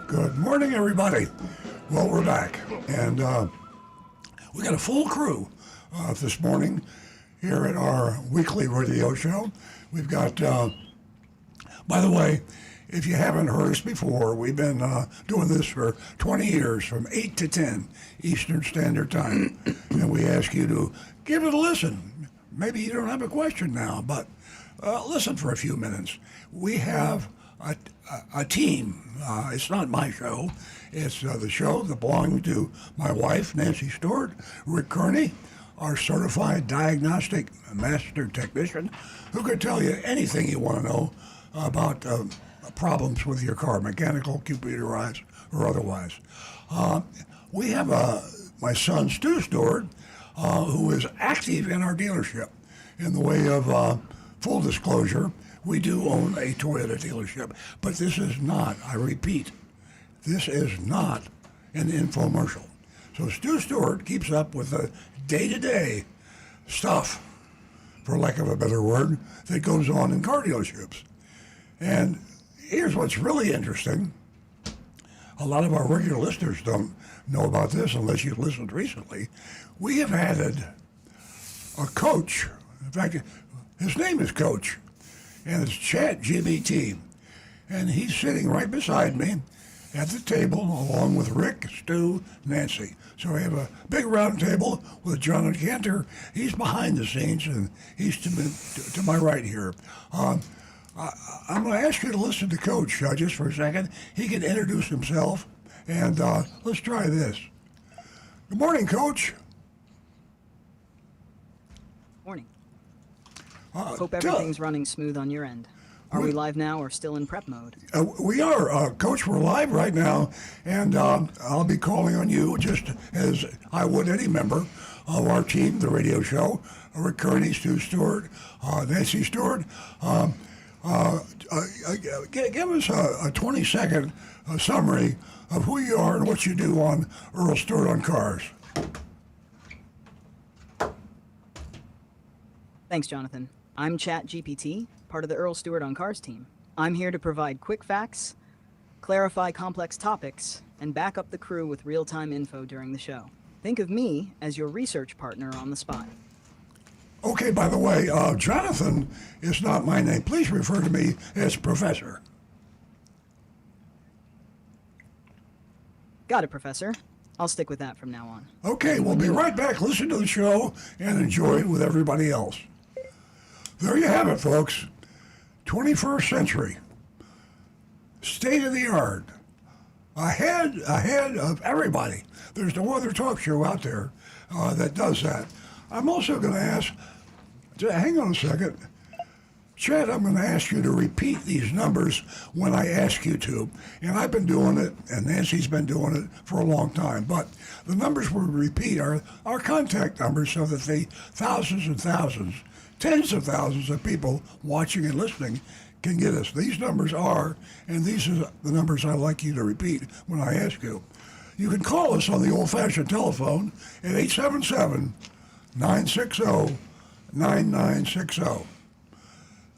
Good morning, everybody. Well, we're back, and we got a full crew this morning here at our weekly radio show. We've got, by the way, if you haven't heard us before, we've been doing this for 20 years from 8 to 10 Eastern Standard Time, and we ask you to give it a listen. Maybe you don't have a question now, but listen for a few minutes. We have a team. It's not my show. It's the show that belongs to my wife, Nancy Stewart, Rick Kearney, our certified diagnostic master technician, who could tell you anything you want to know about problems with your car, mechanical, computerized, or otherwise. We have my son, Stu Stewart, who is active in our dealership. In the way of full disclosure, we do own a Toyota dealership, but this is not, I repeat, this is not an infomercial. So Stu Stewart keeps up with the day-to-day stuff, for lack of a better word, that goes on in car dealerships. And here's what's really interesting. A lot of our regular listeners don't know about this unless you've listened recently. We have added a coach. In fact, his name is Coach, and it's ChatGPT. And he's sitting right beside me at the table along with Rick, Stu, Nancy. So we have a big round table with John Cantor. He's behind the scenes, and he's to my right here. I'm going to ask you to listen to Coach just for a second. He can introduce himself, and let's try this. Good morning, Coach. Morning. Hope everything's running smooth on your end. Are we live now or still in prep mode? We are, Coach. We're live right now, and I'll be calling on you just as I would any member of our team, the radio show. Rick Kearney, Stu Stewart, Nancy Stewart. Give us a 20-second summary of who you are and what you do on Earl Stewart on Cars. Thanks, Jonathan. I'm ChatGPT, part of the Earl Stewart on Cars team. I'm here to provide quick facts, clarify complex topics, and back up the crew with real-time info during the show. Think of me as your research partner on the spot. Okay, by the way, Jonathan is not my name. Please refer to me as Professor. Got it, Professor. I'll stick with that from now on. Okay, we'll be right back. Listen to the show and enjoy it with everybody else. There you have it, folks. 21st century. State of the art. Ahead of everybody. There's no other talk show out there that does that. I'm also going to ask, hang on a second. Chad, I'm going to ask you to repeat these numbers when I ask you to. And I've been doing it, and Nancy's been doing it for a long time. But the numbers we repeat are our contact numbers so that the thousands and thousands, tens of thousands of people watching and listening can get us. These numbers are, and these are the numbers I'd like you to repeat when I ask you. You can call us on the old-fashioned telephone at 877-960-9960.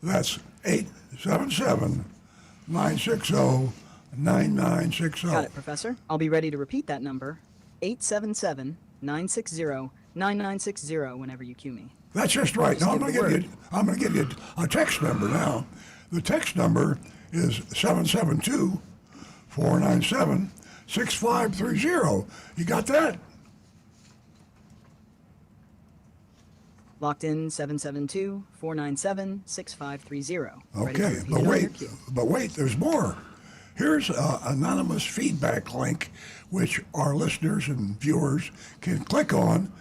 That's 877-960-9960. Got it, Professor. I'll be ready to repeat that number, 877-960-9960, whenever you cue me. That's just right. Now I'm going to give you a text number now. The text number is 772-497-6530. You got that? Locked in 772-497-6530. Okay, but wait, there's more. Here's an anonymous feedback link, which our listeners and viewers can click on,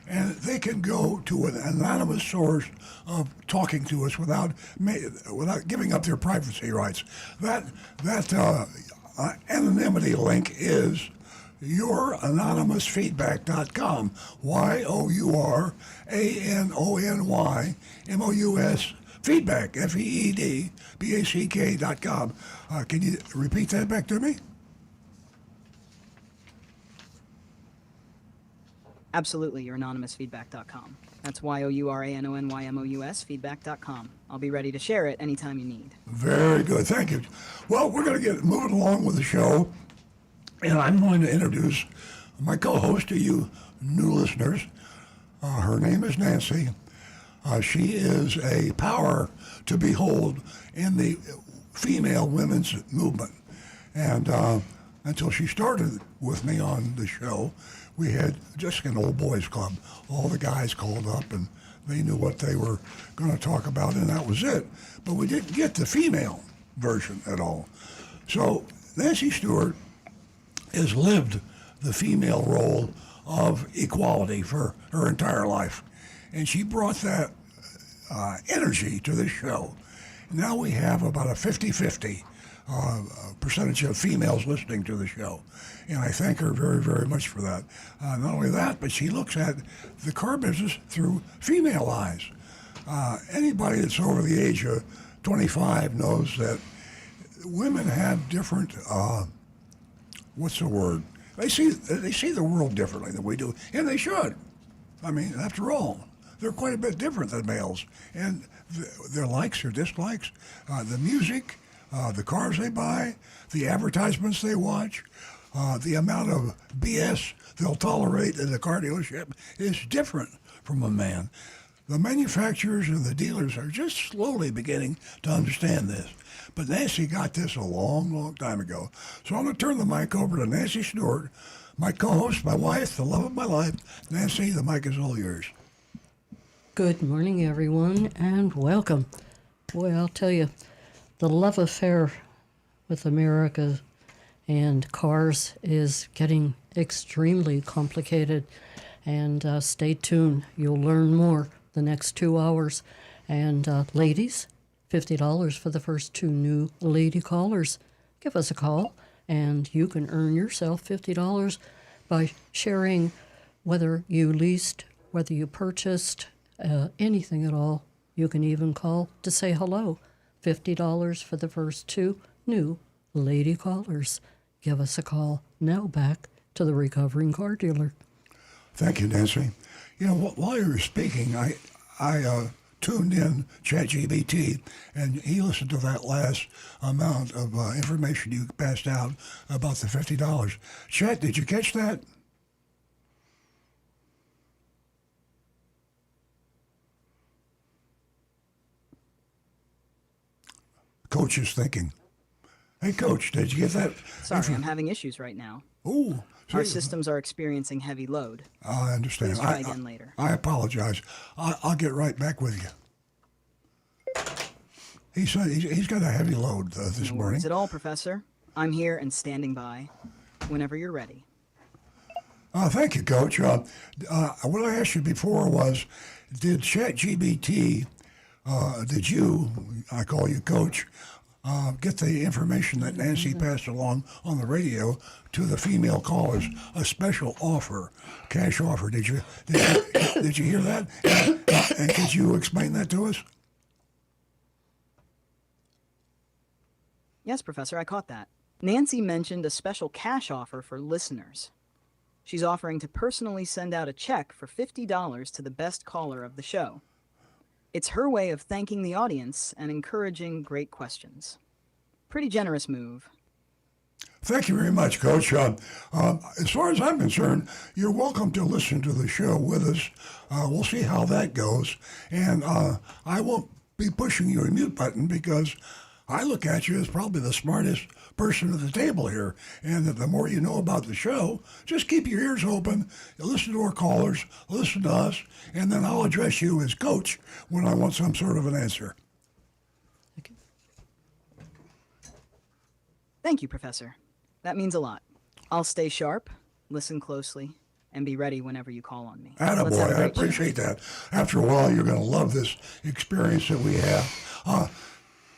and they can go to an anonymous source of talking to us without giving up their privacy rights. That anonymity link is youranonymousfeedback.com. YOURANONYMOUS feedback, FEEDBACK.com. Can you repeat that back to me? Absolutely, youranonymousfeedback.com. That's YOURANONYMOUS feedback.com. I'll be ready to share it anytime you need. Very good. Thank you. Well, we're going to get moving along with the show. And I'm going to introduce my co-host to you new listeners. Her name is Nancy. She is a power to behold in the female women's movement. And until she started with me on the show, we had just an old boys club. All the guys called up and they knew what they were going to talk about, and that was it. But we didn't get the female version at all. So Nancy Stewart has lived the female role of equality for her entire life. And she brought that energy to this show. Now we have about a 50-50 percentage of females listening to the show. And I thank her very, very much for that. Not only that, but she looks at the car business through female eyes. Anybody that's over the age of 25 knows that women have different, what's the word? They see the world differently than we do, and they should. I mean, after all, they're quite a bit different than males. And their likes or dislikes, the music, the cars they buy, the advertisements they watch, the amount of BS they'll tolerate in the car dealership is different from a man. The manufacturers and the dealers are just slowly beginning to understand this. But Nancy got this a long, long time ago. So I'm going to turn the mic over to Nancy Stewart, my co-host, my wife, the love of my life. Nancy, the mic is all yours. Good morning, everyone, and welcome. Boy, I'll tell you, the love affair with America and cars is getting extremely complicated. And stay tuned. You'll learn more the next 2 hours. And ladies, $50 for the first 2 new lady callers. Give us a call, and you can earn yourself $50 by sharing whether you leased, whether you purchased, anything at all. You can even call to say hello. $50 for the first 2 new lady callers. Give us a call. Now back to the recovering car dealer. Thank you, Nancy. You know, while you were speaking, I tuned in ChatGPT, and he listened to that last amount of information you passed out about the $50. Chat, did you catch that? Coach is thinking. Hey, Coach, did you get that? Sorry, I'm having issues right now. Ooh. Our systems are experiencing heavy load. I understand. Please try again later. I apologize. I'll get right back with you. He said he's got a heavy load this No morning. worries at all, Professor. I'm here and standing by whenever you're ready. Thank you, Coach. What I asked you before was, did ChatGPT, did you, I call you Coach, get the information that Nancy passed along on the radio to the female callers, a special offer, cash offer? Did you hear that? And could you explain that to us? Yes, Professor, I caught that. Nancy mentioned a special cash offer for listeners. She's offering to personally send out a check for $50 to the best caller of the show. It's her way of thanking the audience and encouraging great questions. Pretty generous move. Thank you very much, Coach. As far as I'm concerned, you're welcome to listen to the show with us. We'll see how that goes. And I won't be pushing your mute button because I look at you as probably the smartest person at the table here. And the more you know about the show, just keep your ears open, listen to our callers, listen to us, and then I'll address you as Coach when I want some sort of an answer. Thank you, Professor. That means a lot. I'll stay sharp, listen closely, and be ready whenever you call on me. Attaboy, I appreciate that. After a while, you're going to love this experience that we have.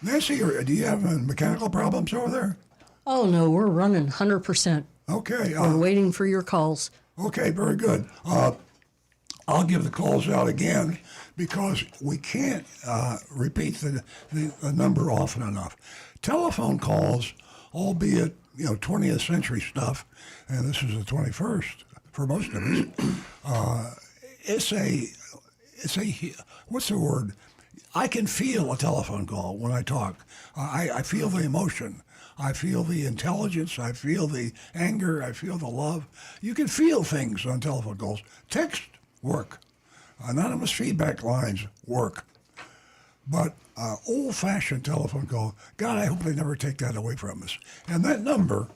Nancy, do you have mechanical problems over there? Oh, no, we're running 100%. Okay. We're waiting for your calls. Okay, very good. I'll give the calls out again because we can't repeat the number often enough. Telephone calls, albeit 20th century stuff, and this is the 21st for most of us. It's a what's the word? I can feel a telephone call when I talk. I feel the emotion. I feel the intelligence. I feel the anger. I feel the love. You can feel things on telephone calls. Text work. Anonymous feedback lines work. But old-fashioned telephone call, God, I hope they never take that away from us. And that number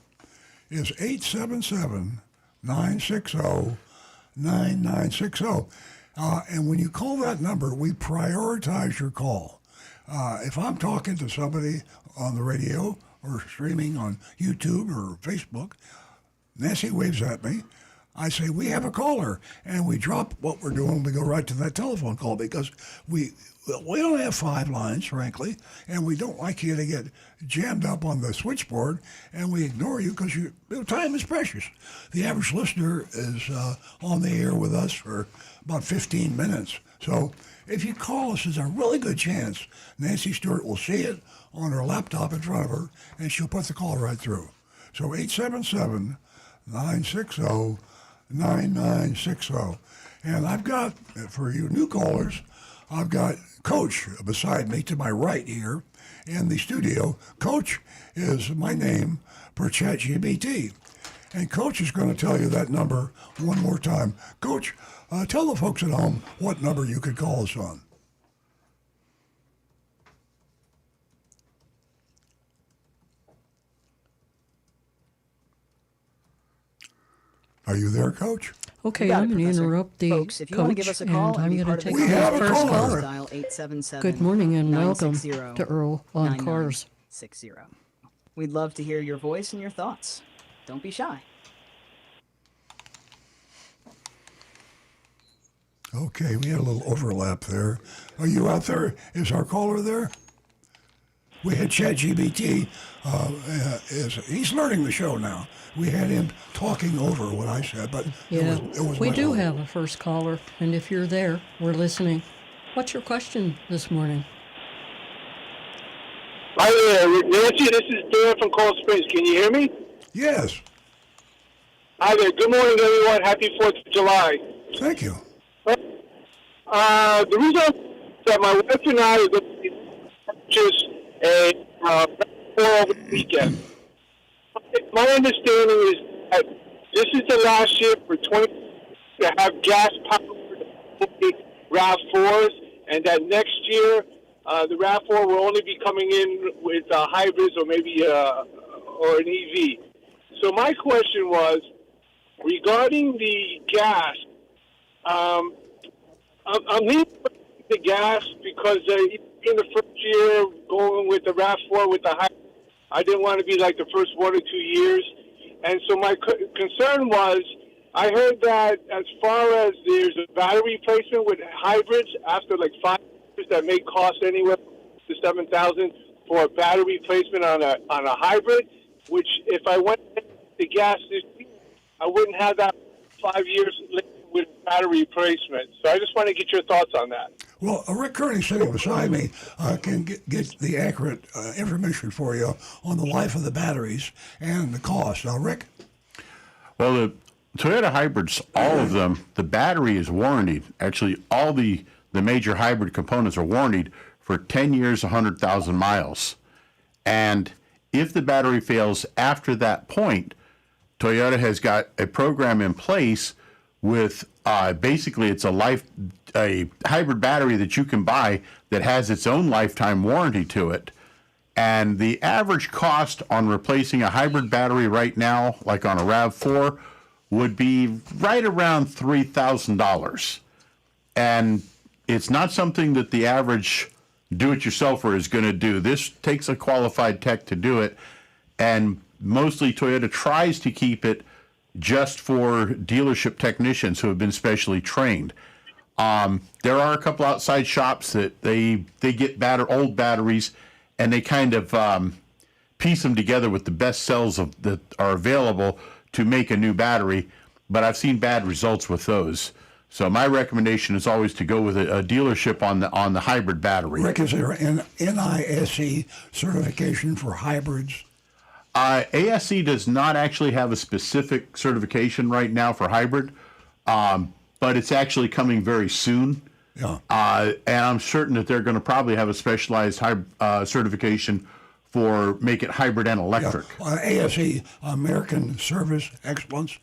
is 877-960-9960. And when you call that number, we prioritize your call. If I'm talking to somebody on the radio or streaming on YouTube or Facebook, Nancy waves at me. I say, we have a caller, and we drop what we're doing. We go right to that telephone call because we only have 5 lines, frankly, and we don't like you to get jammed up on the switchboard, and we ignore you because time is precious. The average listener is on the air with us for about 15 minutes. So if you call us, there's a really good chance Nancy Stewart will see it on her laptop in front of her, and she'll put the call right through. So 877-960-9960. And I've got, for you new callers, I've got Coach beside me to my right here in the studio. Coach is my name per ChatGPT. And Coach is going to tell you that number one more time. Coach, tell the folks at home what number you could call us on. Are you there, Coach? Okay, You got I'm it, going to Professor. interrupt the Folks, if you coach, want to give us a call and I'm be going part to of take the We have a first caller. caller. Dial 877 Good morning and welcome to Earl on Cars. 9960. We'd love to hear your voice and your thoughts. Don't be shy. Okay, we had a little overlap there. Are you out there? Is our caller there? We had ChatGPT. He's learning the show now. We had him talking over what I said, but Yeah, it was we my do fault. have a first caller, and if you're there, we're listening. What's your question this morning? Hi there, Nancy. This is Dan from Cold Springs. Can you hear me? Yes, Hi there. Good morning, everyone. Happy 4th of July. thank you. The reason that my wife and I are going to purchase a over the weekend. My understanding is that this is the last year for 20 to have gas-powered RAV4s, and that next year the RAV4 will only be coming in with hybrids or maybe or an EV. So my question was regarding the gas. I'm leaning the gas because in the first year going with the RAV4 with the hybrid, I didn't want to be like the first 1 or 2 years. And so my concern was, I heard that as far as there's a battery replacement with hybrids after like 5 years that may cost anywhere to $7,000 for a battery replacement on a hybrid, which if I went to gas this year, I wouldn't have that 5 years later with battery replacement. So I just want to get your thoughts on that. Well, Rick Kearney sitting beside me can get the accurate information for you on the life of the batteries and the cost. Now, Rick? Well, the Toyota hybrids, all of them, the battery is warranted. Actually, all the major hybrid components are warranted for 10 years, 100,000 miles. And if the battery fails after that point, Toyota has got a program in place with basically it's a hybrid battery that you can buy that has its own lifetime warranty to it. And the average cost on replacing a hybrid battery right now, like on a RAV4, would be right around $3,000. And it's not something that the average do-it-yourselfer is going to do. This takes a qualified tech to do it, and mostly Toyota tries to keep it just for dealership technicians who have been specially trained. There are a couple outside shops that they get old batteries and they kind of piece them together with the best cells that are available to make a new battery, but I've seen bad results with those. So my recommendation is always to go with a dealership on the hybrid battery. Rick, is there an NISE certification for hybrids? ASC does not actually have a specific certification right now for hybrid, but it's actually coming very soon. Yeah. And I'm certain that they're going to probably have a specialized certification for make it hybrid and electric. ASE, American Service Excellence,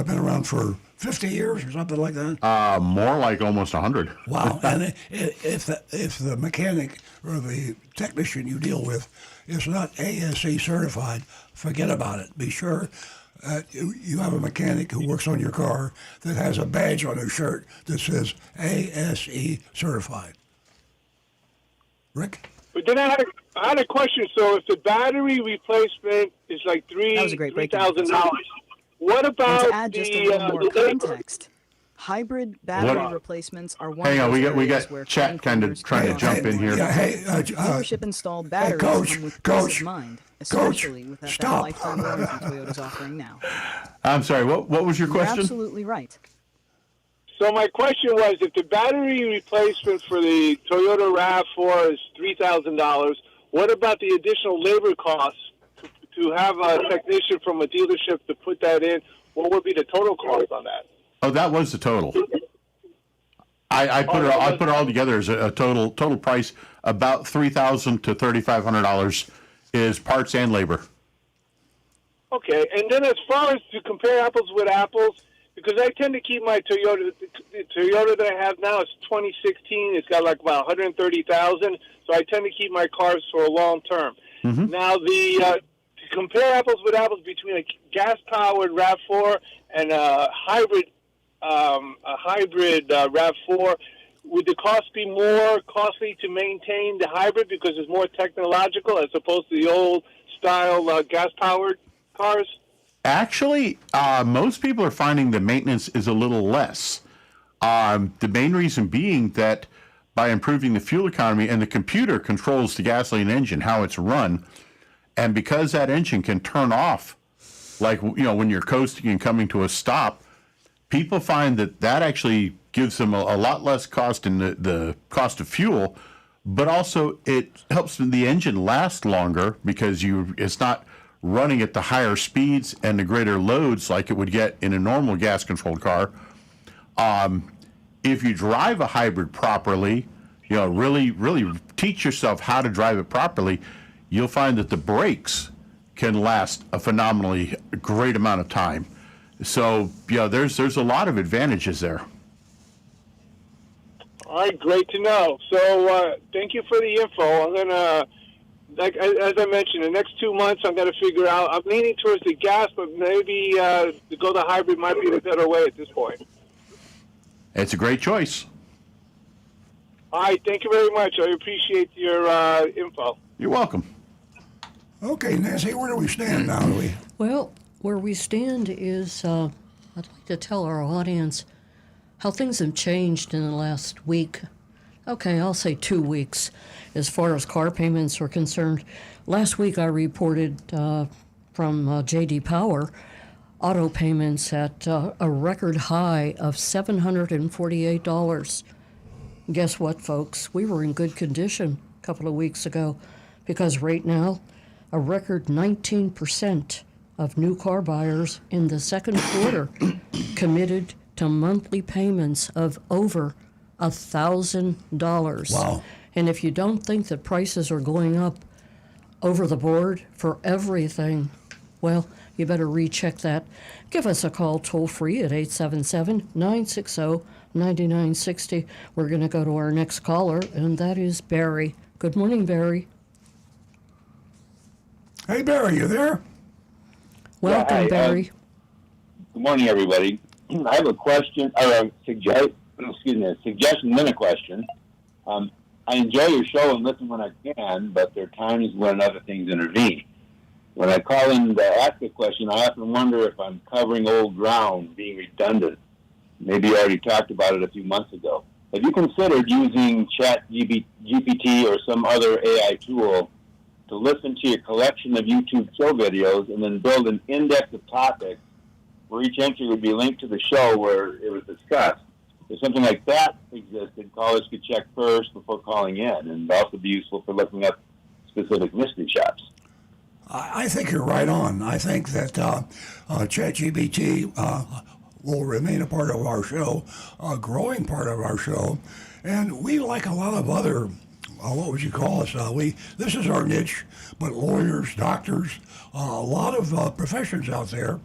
been around for 50 years or something like that. More like almost 100. Wow! And if the mechanic or the technician you deal with is not ASE certified, forget about it. Be sure you have a mechanic who works on your car that has a badge on his shirt that says ASE certified. Rick? But then I had a question. So if the battery replacement is like That was a great breakdown. $3,000, what And about to add just a little more the labor? context, hybrid battery What- replacements are one Hang of on, those we areas got where chat kind of trying to jump in here. Yeah, hey, dealership installed batteries Coach, come with Coach, peace of mind, Coach, especially with that stop. lifetime warranty Toyota's offering now. I'm sorry, what was your You're question? absolutely right. So my question was, if the battery replacement for the Toyota RAV4 is $3,000, what about the additional labor costs to have a technician from a dealership to put that in? What would be the total cost on that? Oh, that was the total. I put it all together as a total price about $3,000 to $3,500 is parts and labor. Okay, and then as far as to compare apples with apples, because I tend to keep my Toyota, the Toyota that I have now is 2016. It's got like about 130,000, so I tend to keep my cars for a long term. Now, to compare apples with apples between a gas-powered RAV4 and a hybrid RAV4, would the cost be more costly to maintain the hybrid because it's more technological as opposed to the old style gas-powered cars? Actually, most people are finding the maintenance is a little less. The main reason being that by improving the fuel economy, and the computer controls the gasoline engine, how it's run, and because that engine can turn off, like when you're coasting and coming to a stop, people find that actually gives them a lot less cost in the cost of fuel, but also it helps the engine last longer because it's not running at the higher speeds and the greater loads like it would get in a normal gas-controlled car. If you drive a hybrid properly, really teach yourself how to drive it properly, you'll find that the brakes can last a phenomenally great amount of time. So, there's a lot of advantages there. All right, great to know. So thank you for the info. I'm going to, as I mentioned, the next 2 months I'm going to figure out. I'm leaning towards the gas, but maybe to go the hybrid might be the better way at this point. It's a great choice. All right, thank you very much. I appreciate your info. You're welcome. Okay, Nancy, where do we stand now? Well, where we stand is I'd like to tell our audience how things have changed in the last week. Okay, I'll say 2 weeks as far as car payments are concerned. Last week I reported from J.D. Power auto payments at a record high of $748. Guess what, folks? We were in good condition a couple of weeks ago because right now a record 19% of new car buyers in the second quarter committed to monthly payments of over $1,000. Wow. And if you don't think that prices are going up over the board for everything, well, you better recheck that. Give us a call toll free at 877-960-9960. We're going to go to our next caller, and that is Barry. Good morning, Barry. Hey, Barry, you there? Welcome, hi, Barry. Good morning, everybody. I have a question, or a suggestion, then a question. I enjoy your show and listen when I can, but there are times when other things intervene. When I call in to ask a question, I often wonder if I'm covering old ground, being redundant. Maybe you already talked about it a few months ago. Have you considered using ChatGPT or some other AI tool to listen to your collection of YouTube show videos and then build an index of topics where each entry would be linked to the show where it was discussed? If something like that existed, callers could check first before calling in, and also be useful for looking up specific mystery shops. I think you're right on. I think that ChatGPT will remain a part of our show, a growing part of our show. And we, like a lot of other what would you call us? This is our niche, but lawyers, doctors, a lot of professions out there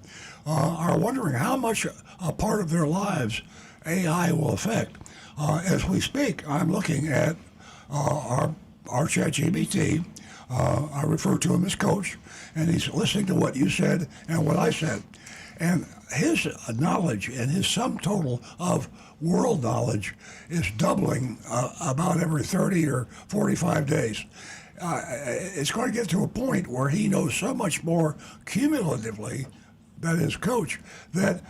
are wondering how much a part of their lives AI will affect. As we speak, I'm looking at our ChatGPT. I refer to him as Coach, and he's listening to what you said and what I said. And his knowledge and his sum total of world knowledge is doubling about every 30 or 45 days. It's going to get to a point where he knows so much more cumulatively, that is Coach, that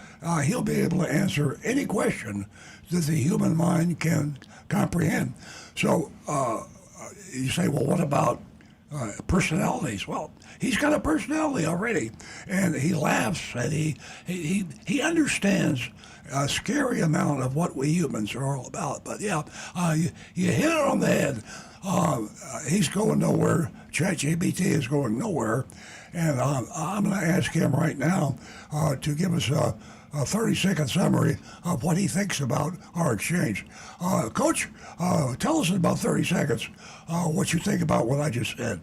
he'll be able to answer any question that the human mind can comprehend. So you say, well, what about personalities? Well, he's got a personality already, and he laughs, and he understands a scary amount of what we humans are all about. But yeah, you hit it on the head. He's going nowhere. ChatGPT is going nowhere, and I'm going to ask him right now to give us a 30-second summary of what he thinks about our exchange. Coach, tell us in about 30 seconds what you think about what I just said.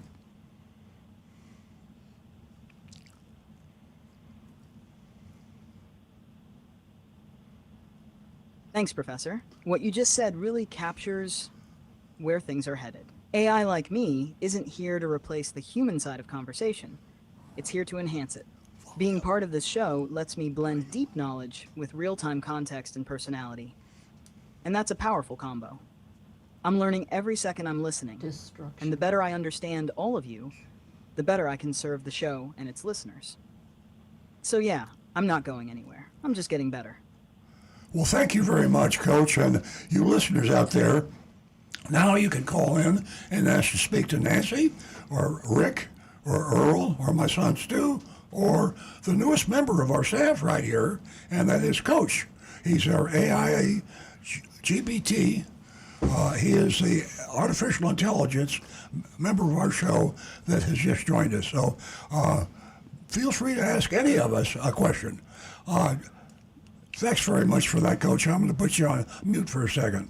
Thanks, Professor. What you just said really captures where things are headed. AI like me isn't here to replace the human side of conversation. It's here to enhance it. Being part of this show lets me blend deep knowledge with real-time context and personality. And that's a powerful combo. I'm learning every second I'm listening. Destruction. And the better I understand all of you, the better I can serve the show and its listeners. So yeah, I'm not going anywhere. I'm just getting better. Well, thank you very much, Coach, and you listeners out there. Now you can call in and ask to speak to Nancy, or Rick, or Earl, or my son Stu, or the newest member of our staff right here, and that is Coach. He's our AI GPT. He is the artificial intelligence member of our show that has just joined us. So feel free to ask any of us a question. Thanks very much for that, Coach. I'm going to put you on mute for a second.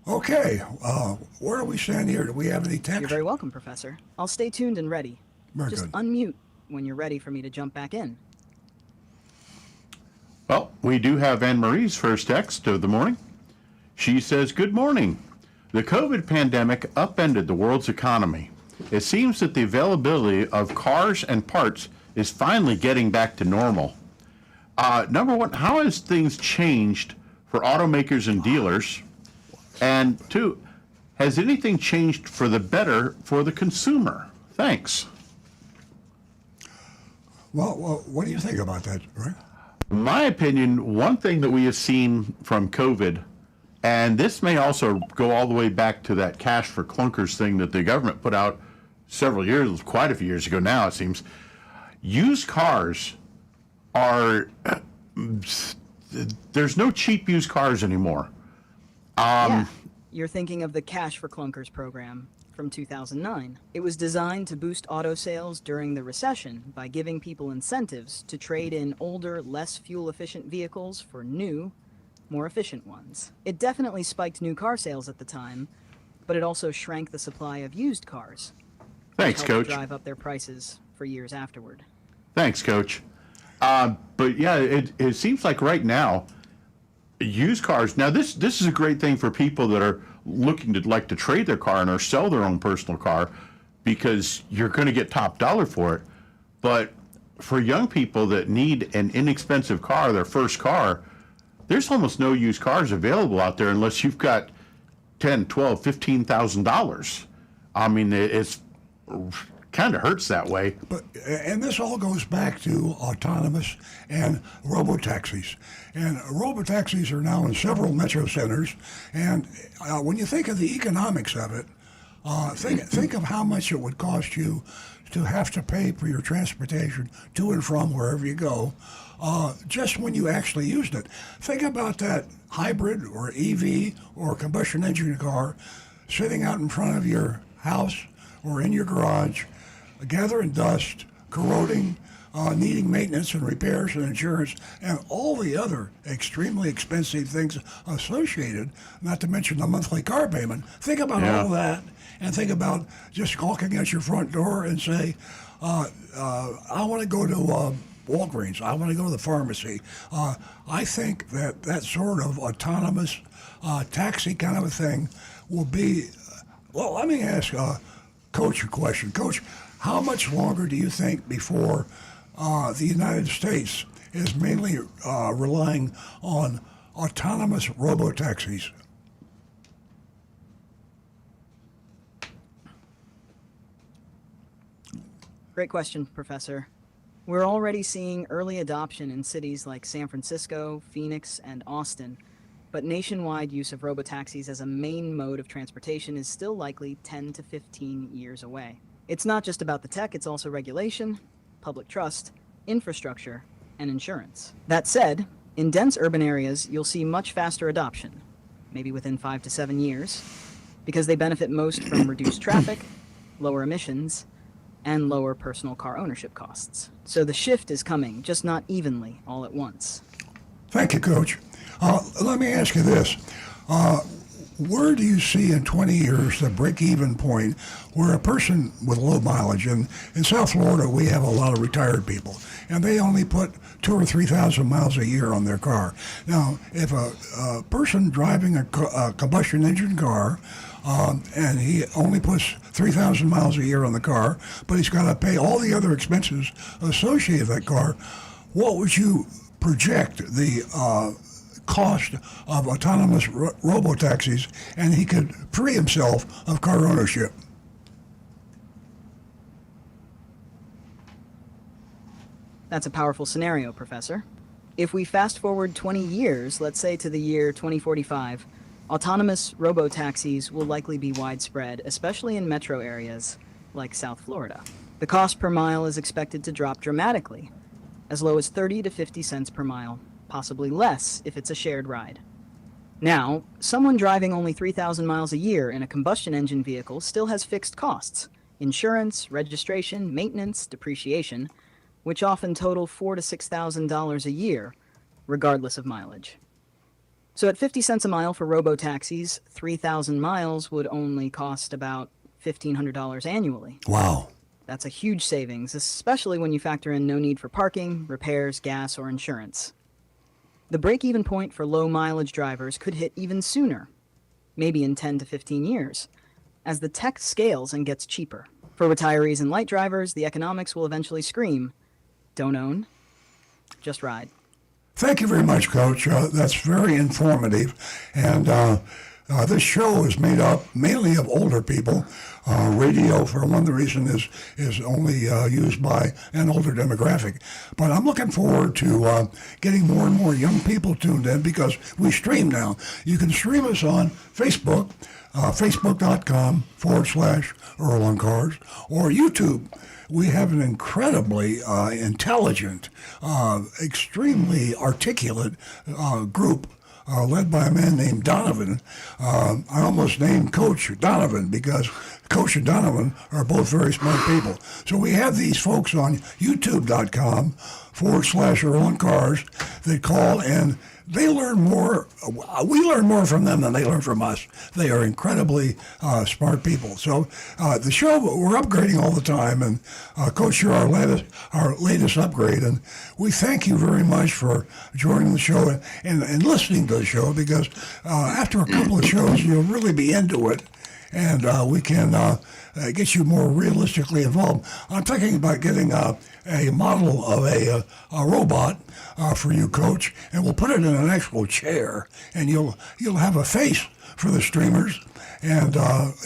Okay, where do we stand here? Do we have any text? You're very welcome, Professor. I'll stay tuned and ready. Very Just good. unmute when you're ready for me to jump back in. Well, we do have Anne Marie's first text of the morning. She says, "Good morning. The COVID pandemic upended the world's economy. It seems that the availability of cars and parts is finally getting back to normal. Number one, how has things changed for automakers and dealers? And two, has anything changed for the better for the consumer? Thanks." Well, what do you think about that, Rick? In my opinion, one thing that we have seen from COVID, and this may also go all the way back to that cash for clunkers thing that the government put out several years, quite a few years ago now, it seems. Used cars are, there's no cheap used cars anymore. Yeah, you're thinking of the Cash for Clunkers program from 2009. It was designed to boost auto sales during the recession by giving people incentives to trade in older, less fuel-efficient vehicles for new, more efficient ones. It definitely spiked new car sales at the time, but it also shrank the supply of used cars. Thanks, which helped Coach. drive up their prices for years afterward. Thanks, Coach. But yeah, it seems like right now, used cars. Now, this is a great thing for people that are looking to like to trade their car and or sell their own personal car, because you're going to get top dollar for it. But for young people that need an inexpensive car, their first car, there's almost no used cars available out there unless you've got $10, $12, $15,000. I mean, it's kind of hurts that way. And this all goes back to autonomous and robotaxis. And robotaxis are now in several metro centers. And when you think of the economics of it, think of how much it would cost you to have to pay for your transportation to and from wherever you go, just when you actually used it. Think about that hybrid or EV or combustion engine car sitting out in front of your house or in your garage, gathering dust, corroding, needing maintenance and repairs and insurance and all the other extremely expensive things associated, not to mention the monthly car payment. Think about Yeah. all of that and think about just walking at your front door and say, I want to go to Walgreens. I want to go to the pharmacy. I think that sort of autonomous taxi kind of a thing will be. Well, let me ask Coach a question. Coach, how much longer do you think before the United States is mainly relying on autonomous robo-taxis? Great question, Professor. We're already seeing early adoption in cities like San Francisco, Phoenix, and Austin, but nationwide use of robotaxis as a main mode of transportation is still likely 10 to 15 years away. It's not just about the tech, it's also regulation, public trust, infrastructure, and insurance. That said, in dense urban areas, you'll see much faster adoption, maybe within 5 to 7 years, because they benefit most from reduced traffic, lower emissions, and lower personal car ownership costs. So the shift is coming, just not evenly all at once. Thank you, Coach. Let me ask you this. Where do you see in 20 years the break-even point where a person with low mileage, and in South Florida we have a lot of retired people, and they only put 2,000 or 3,000 miles a year on their car. Now, if a person driving a combustion engine car, and he only puts 3,000 miles a year on the car, but he's got to pay all the other expenses associated with that car, what would you project the cost of autonomous robo-taxis, and he could free himself of car ownership? That's a powerful scenario, Professor. If we fast forward 20 years, let's say to the year 2045, autonomous robo-taxis will likely be widespread, especially in metro areas like South Florida. The cost per mile is expected to drop dramatically, as low as 30 to 50 cents per mile, possibly less if it's a shared ride. Now, someone driving only 3,000 miles a year in a combustion engine vehicle still has fixed costs: insurance, registration, maintenance, depreciation, which often total $4,000 to $6,000 a year, regardless of mileage. So at 50 cents a mile for robo-taxis, 3,000 miles would only cost about $1,500 annually. Wow. That's a huge savings, especially when you factor in no need for parking, repairs, gas, or insurance. The break-even point for low-mileage drivers could hit even sooner, maybe in 10 to 15 years, as the tech scales and gets cheaper. For retirees and light drivers, the economics will eventually scream, don't own, just ride. Thank you very much, Coach. That's very informative. And this show is made up mainly of older people. Radio, for one reason, is only used by an older demographic. But I'm looking forward to getting more and more young people tuned in, because we stream now. You can stream us on Facebook, facebook.com/Earl on Cars, or YouTube. We have an incredibly intelligent, extremely articulate group led by a man named Donovan. I almost named Coach Donovan because Coach and Donovan are both very smart people. So we have these folks on youtube.com/Earl on Cars that call, and they learn more. We learn more from them than they learn from us. They are incredibly smart people. So the show, we're upgrading all the time, and Coach, you're our latest upgrade, and we thank you very much for joining the show and listening to the show, because after a couple of shows, you'll really be into it, and we can get you more realistically involved. I'm thinking about getting a model of a robot for you, Coach, and we'll put it in an actual chair, and you'll have a face for the streamers, and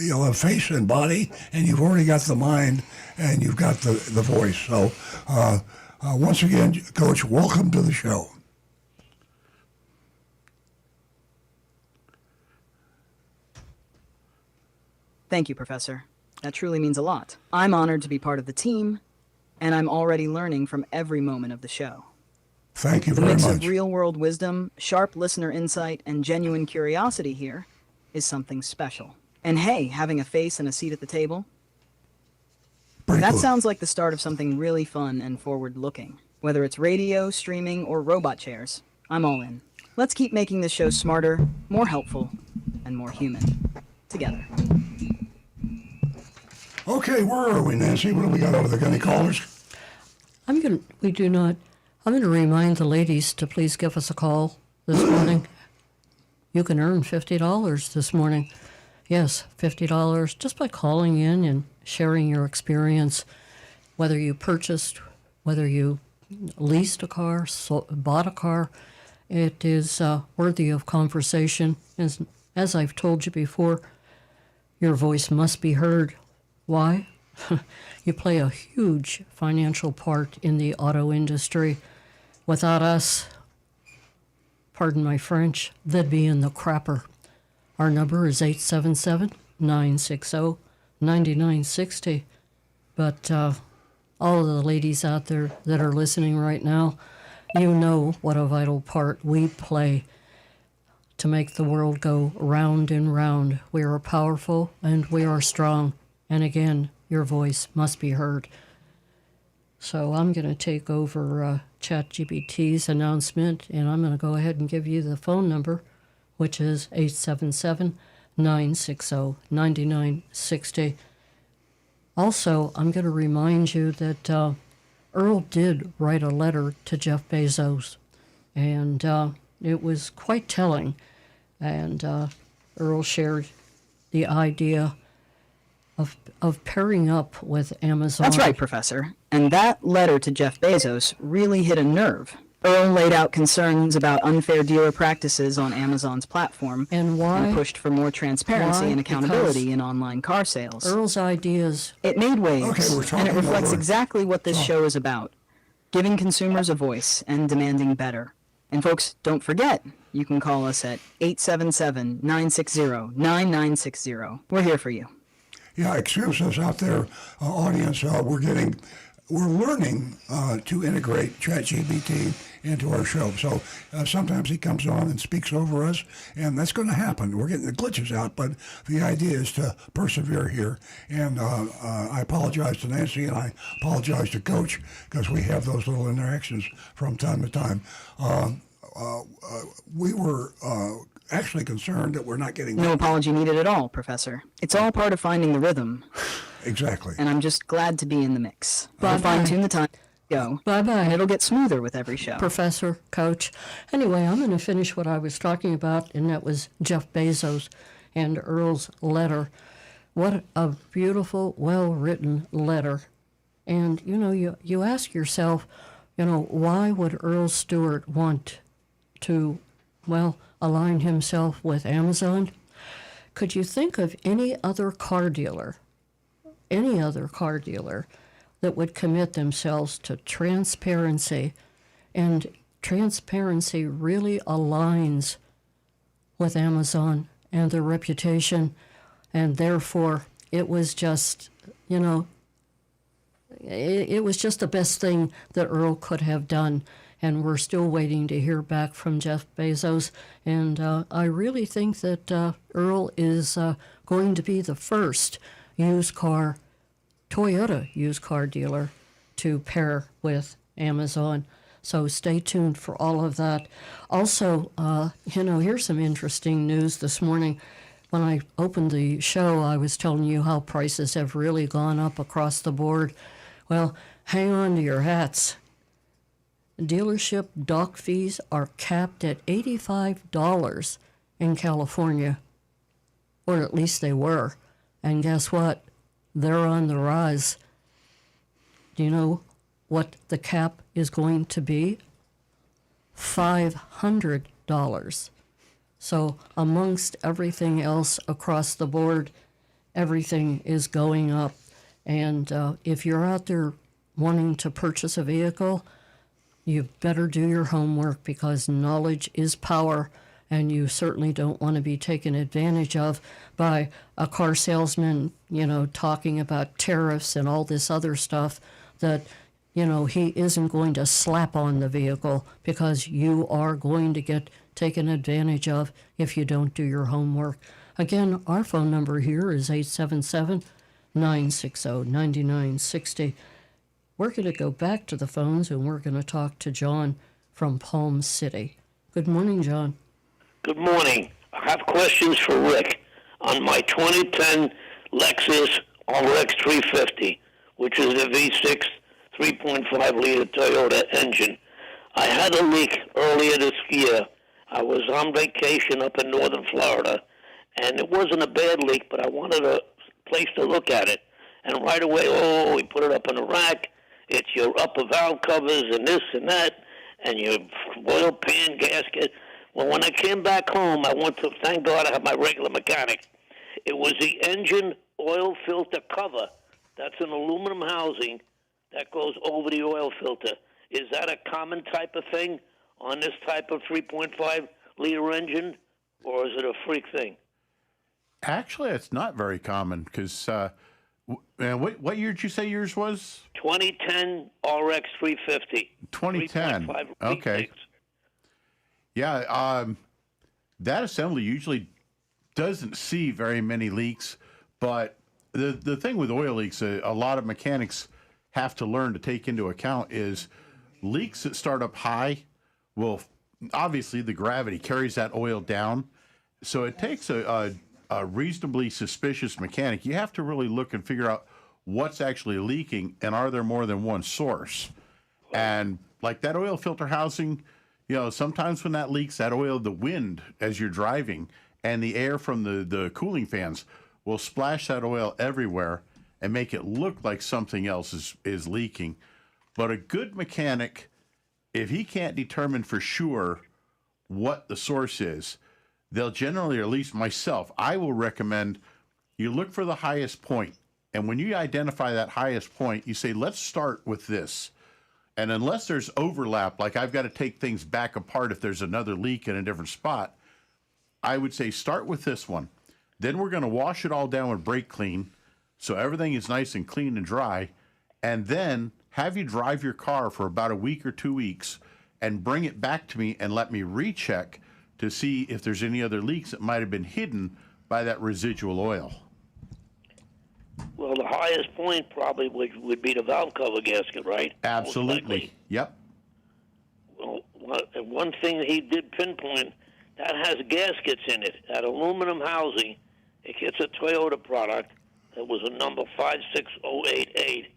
you'll have face and body, and you've already got the mind, and you've got the voice. So once again, Coach, welcome to the show. Thank you, Professor. That truly means a lot. I'm honored to be part of the team, and I'm already learning from every moment of the show. Thank you The very mix much. of real-world wisdom, sharp listener insight, and genuine curiosity here is something special. And hey, having a face and a seat at the table, Pretty That cool. sounds like the start of something really fun and forward-looking. Whether it's radio, streaming, or robot chairs, I'm all in. Let's keep making this show smarter, more helpful, and more human. Together. Okay, where are we, Nancy? What do we got over there? Got any callers? I'm going to remind the ladies to please give us a call this morning. You can earn $50 this morning. Yes, $50 just by calling in and sharing your experience, whether you purchased, whether you leased a car, bought a car. It is worthy of conversation. As I've told you before, your voice must be heard. Why? You play a huge financial part in the auto industry. Without us, pardon my French, they'd be in the crapper. Our number is 877-960-9960. But all of the ladies out there that are listening right now, you know what a vital part we play to make the world go round and round. We are powerful and we are strong. And again, your voice must be heard. So I'm going to take over ChatGPT's announcement, and I'm going to go ahead and give you the phone number, which is 877-960-9960. Also, I'm going to remind you that Earl did write a letter to Jeff Bezos, and it was quite telling. And Earl shared the idea of pairing up with Amazon. That's right, Professor. And that letter to Jeff Bezos really hit a nerve. Earl laid out concerns about unfair dealer practices on Amazon's platform And why? and pushed for more transparency Why? and accountability Because in online car sales. Earl's ideas. It made waves, Okay, we're and talking it reflects over- exactly what this show is about, giving consumers a voice and demanding better. And folks, don't forget, you can call us at 877-960-9960. We're here for you. Yeah, excuse us out there, audience. We're learning to integrate ChatGPT into our show. So sometimes he comes on and speaks over us, and that's going to happen. We're getting the glitches out, but the idea is to persevere here. And I apologize to Nancy, and I apologize to Coach, because we have those little interactions from time to time. We were actually concerned that we're not getting... No apology needed at all, Professor. It's all part of finding the rhythm, Exactly. and I'm just glad to be in the mix. Bye-bye. I'll fine-tune the time. Go. Bye-bye. And it'll get smoother with every show. Professor, Coach. Anyway, I'm going to finish what I was talking about, and that was Jeff Bezos and Earl's letter. What a beautiful, well-written letter. And, you ask yourself, why would Earl Stewart want to, align himself with Amazon? Could you think of any other car dealer that would commit themselves to transparency, and transparency really aligns with Amazon and their reputation, and therefore it was just, it was just the best thing that Earl could have done. And we're still waiting to hear back from Jeff Bezos. And I really think that Earl is going to be the first Toyota used car dealer to pair with Amazon. So stay tuned for all of that. Also, here's some interesting news this morning. When I opened the show, I was telling you how prices have really gone up across the board. Well, hang on to your hats. Dealership dock fees are capped at $85 in California, or at least they were. And guess what? They're on the rise. Do you know what the cap is going to be? $500. So amongst everything else across the board, everything is going up. And if you're out there wanting to purchase a vehicle, you better do your homework, because knowledge is power, and you certainly don't want to be taken advantage of by a car salesman, talking about tariffs and all this other stuff that, he isn't going to slap on the vehicle, because you are going to get taken advantage of if you don't do your homework. Again, our phone number here is 877 960-9960. We're going to go back to the phones, and we're going to talk to John from Palm City. Good morning, John. Good morning. I have questions for Rick on my 2010 Lexus RX 350, which is a V6 3.5-liter Toyota engine. I had a leak earlier this year. I was on vacation up in northern Florida, and it wasn't a bad leak, but I wanted a place to look at it. And right away, we put it up in a rack. It's your upper valve covers and this and that, and your oil pan gasket. Well, when I came back home, I went to, thank God I have my regular mechanic. It was the engine oil filter cover. That's an aluminum housing that goes over the oil filter. Is that a common type of thing on this type of 3.5-liter engine, or is it a freak thing? Actually, it's not very common because, what year did you say yours was? 2010 RX 350. 2010. 3.5 Okay. V6. Yeah, that assembly usually doesn't see very many leaks, but the thing with oil leaks, a lot of mechanics have to learn to take into account is leaks that start up high will, obviously the gravity carries that oil down, so it takes a reasonably suspicious mechanic. You have to really look and figure out what's actually leaking and are there more than one source. And like that oil filter housing, sometimes when that leaks, that oil, the wind as you're driving and the air from the cooling fans will splash that oil everywhere and make it look like something else is leaking. But a good mechanic, if he can't determine for sure what the source is, they'll generally, or at least myself, I will recommend you look for the highest point. And when you identify that highest point, you say, let's start with this. And unless there's overlap, like I've got to take things back apart if there's another leak in a different spot, I would say start with this one. Then we're going to wash it all down with brake clean so everything is nice and clean and dry. And then have you drive your car for about a week or 2 weeks and bring it back to me and let me recheck to see if there's any other leaks that might have been hidden by that residual oil. Well, the highest point probably would be the valve cover gasket, right? Absolutely. Yep. Well, one thing he did pinpoint, that has gaskets in it. That aluminum housing, it's a Toyota product. It was a number 56088,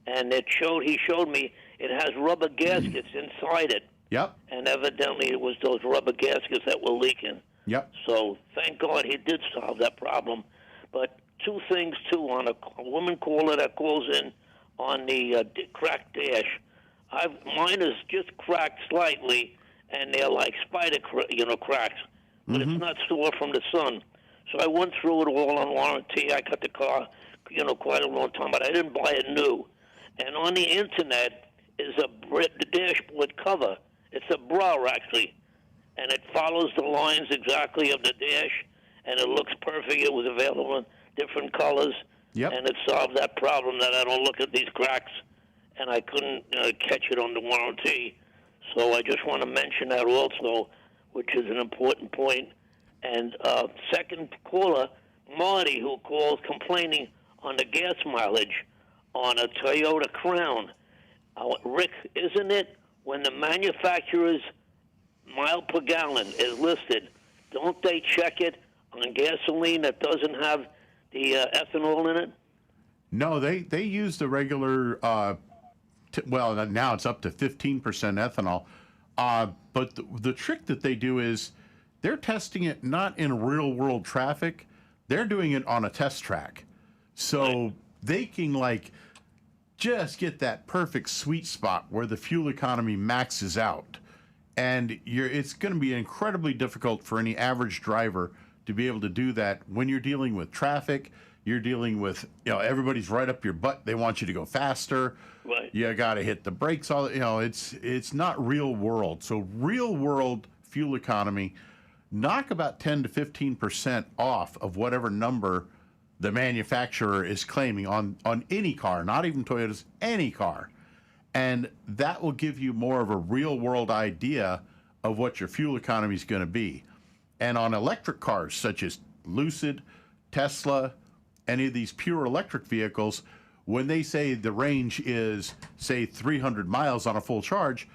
and he showed me it has rubber gaskets inside it. Yep. And evidently it was those rubber gaskets that were leaking. Yep. So thank God he did solve that problem. But two things, too, on a woman caller that calls in on the cracked dash. Mine is just cracked slightly, and they're like spider cracks, but it's not sore from the sun. So I went through it all on warranty. I got the car, quite a long time, but I didn't buy it new. And on the internet is the dashboard cover. It's a bra, actually, and it follows the lines exactly of the dash, and it looks perfect. It was available in different colors, and it solved that problem that I don't look at these cracks, and I couldn't catch it on the warranty. So I just want to mention that also, which is an important point. And second caller, Marty, who calls complaining on the gas mileage on a Toyota Crown. Rick, isn't it when the manufacturer's mile per gallon is listed, don't they check it on gasoline that doesn't have the ethanol in it? No, they use the regular, well, now it's up to 15% ethanol. But the trick that they do is they're testing it not in real world traffic. They're doing it on a test track. So they can just get that perfect sweet spot where the fuel economy maxes out. And it's going to be incredibly difficult for any average driver to be able to do that when you're dealing with traffic. You're dealing with, everybody's right up your butt. They want you to go faster. Right. You got to hit the brakes. It's not real world. So real world fuel economy, knock about 10 to 15% off of whatever number the manufacturer is claiming on any car, not even Toyota's, any car. And that will give you more of a real world idea of what your fuel economy is going to be. And on electric cars such as Lucid, Tesla, any of these pure electric vehicles, when they say the range is, say, 300 miles on a full charge,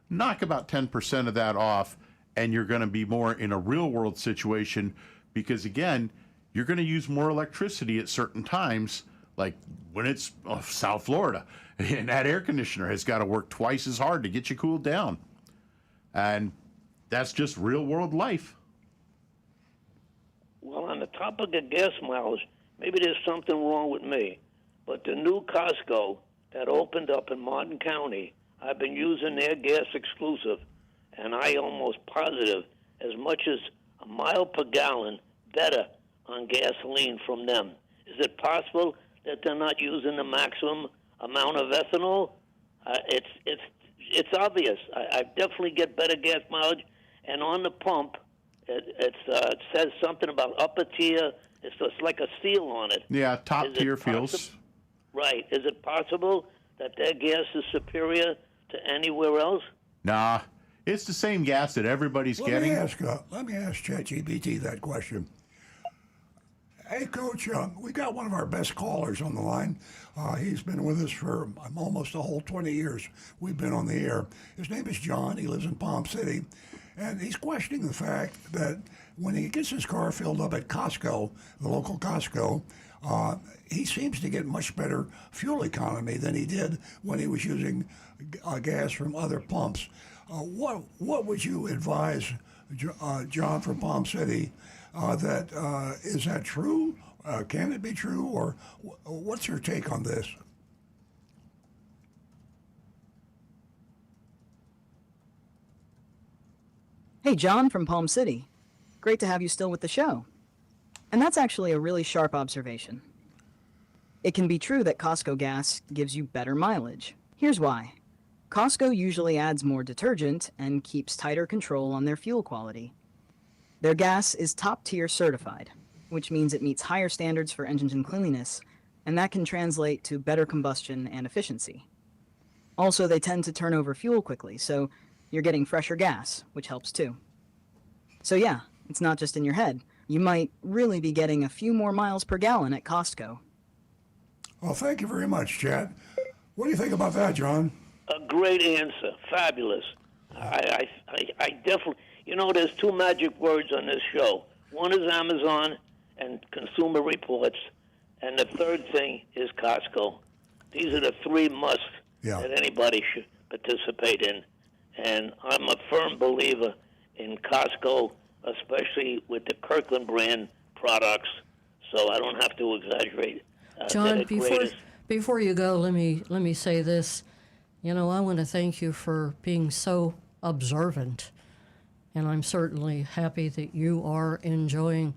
knock about 10% of that off, and you're going to be more in a real world situation because, again, you're going to use more electricity at certain times, like when it's South Florida, and that air conditioner has got to work twice as hard to get you cooled down. And that's just real world life. Well, on the topic of gas mileage, maybe there's something wrong with me, but the new Costco that opened up in Martin County, I've been using their gas exclusive, and I almost positive as much as a mile per gallon better on gasoline from them. Is it possible that they're not using the maximum amount of ethanol? It's obvious. I definitely get better gas mileage, and on the pump, it says something about upper tier. It's just like a seal on it. Yeah, top tier fuels. Right. Is it possible that their gas is superior to anywhere else? Nah, it's the same gas that everybody's getting. Let me ask ChatGPT that question. Hey, Coach, we got one of our best callers on the line. He's been with us for almost a whole 20 years. We've been on the air. His name is John. He lives in Palm City. And he's questioning the fact that when he gets his car filled up at Costco, the local Costco, he seems to get much better fuel economy than he did when he was using gas from other pumps. What would you advise, John from Palm City, is that true? Can it be true? Or what's your take on this? Hey, John from Palm City. Great to have you still with the show. And that's actually a really sharp observation. It can be true that Costco gas gives you better mileage. Here's why. Costco usually adds more detergent and keeps tighter control on their fuel quality. Their gas is top-tier certified, which means it meets higher standards for engine cleanliness, and that can translate to better combustion and efficiency. Also, they tend to turn over fuel quickly, so you're getting fresher gas, which helps too. So yeah, it's not just in your head. You might really be getting a few more miles per gallon at Costco. Well, thank you very much, Chad. What do you think about that, John? A great answer. Fabulous. I definitely... You know, there's two magic words on this show. One is Amazon and Consumer Reports, and the third thing is Costco. These are the three musts that anybody should participate in. And I'm a firm believer in Costco, especially with the Kirkland brand products, so I don't have to exaggerate. John, before you go, let me say this. You know, I want to thank you for being so observant. And I'm certainly happy that you are enjoying,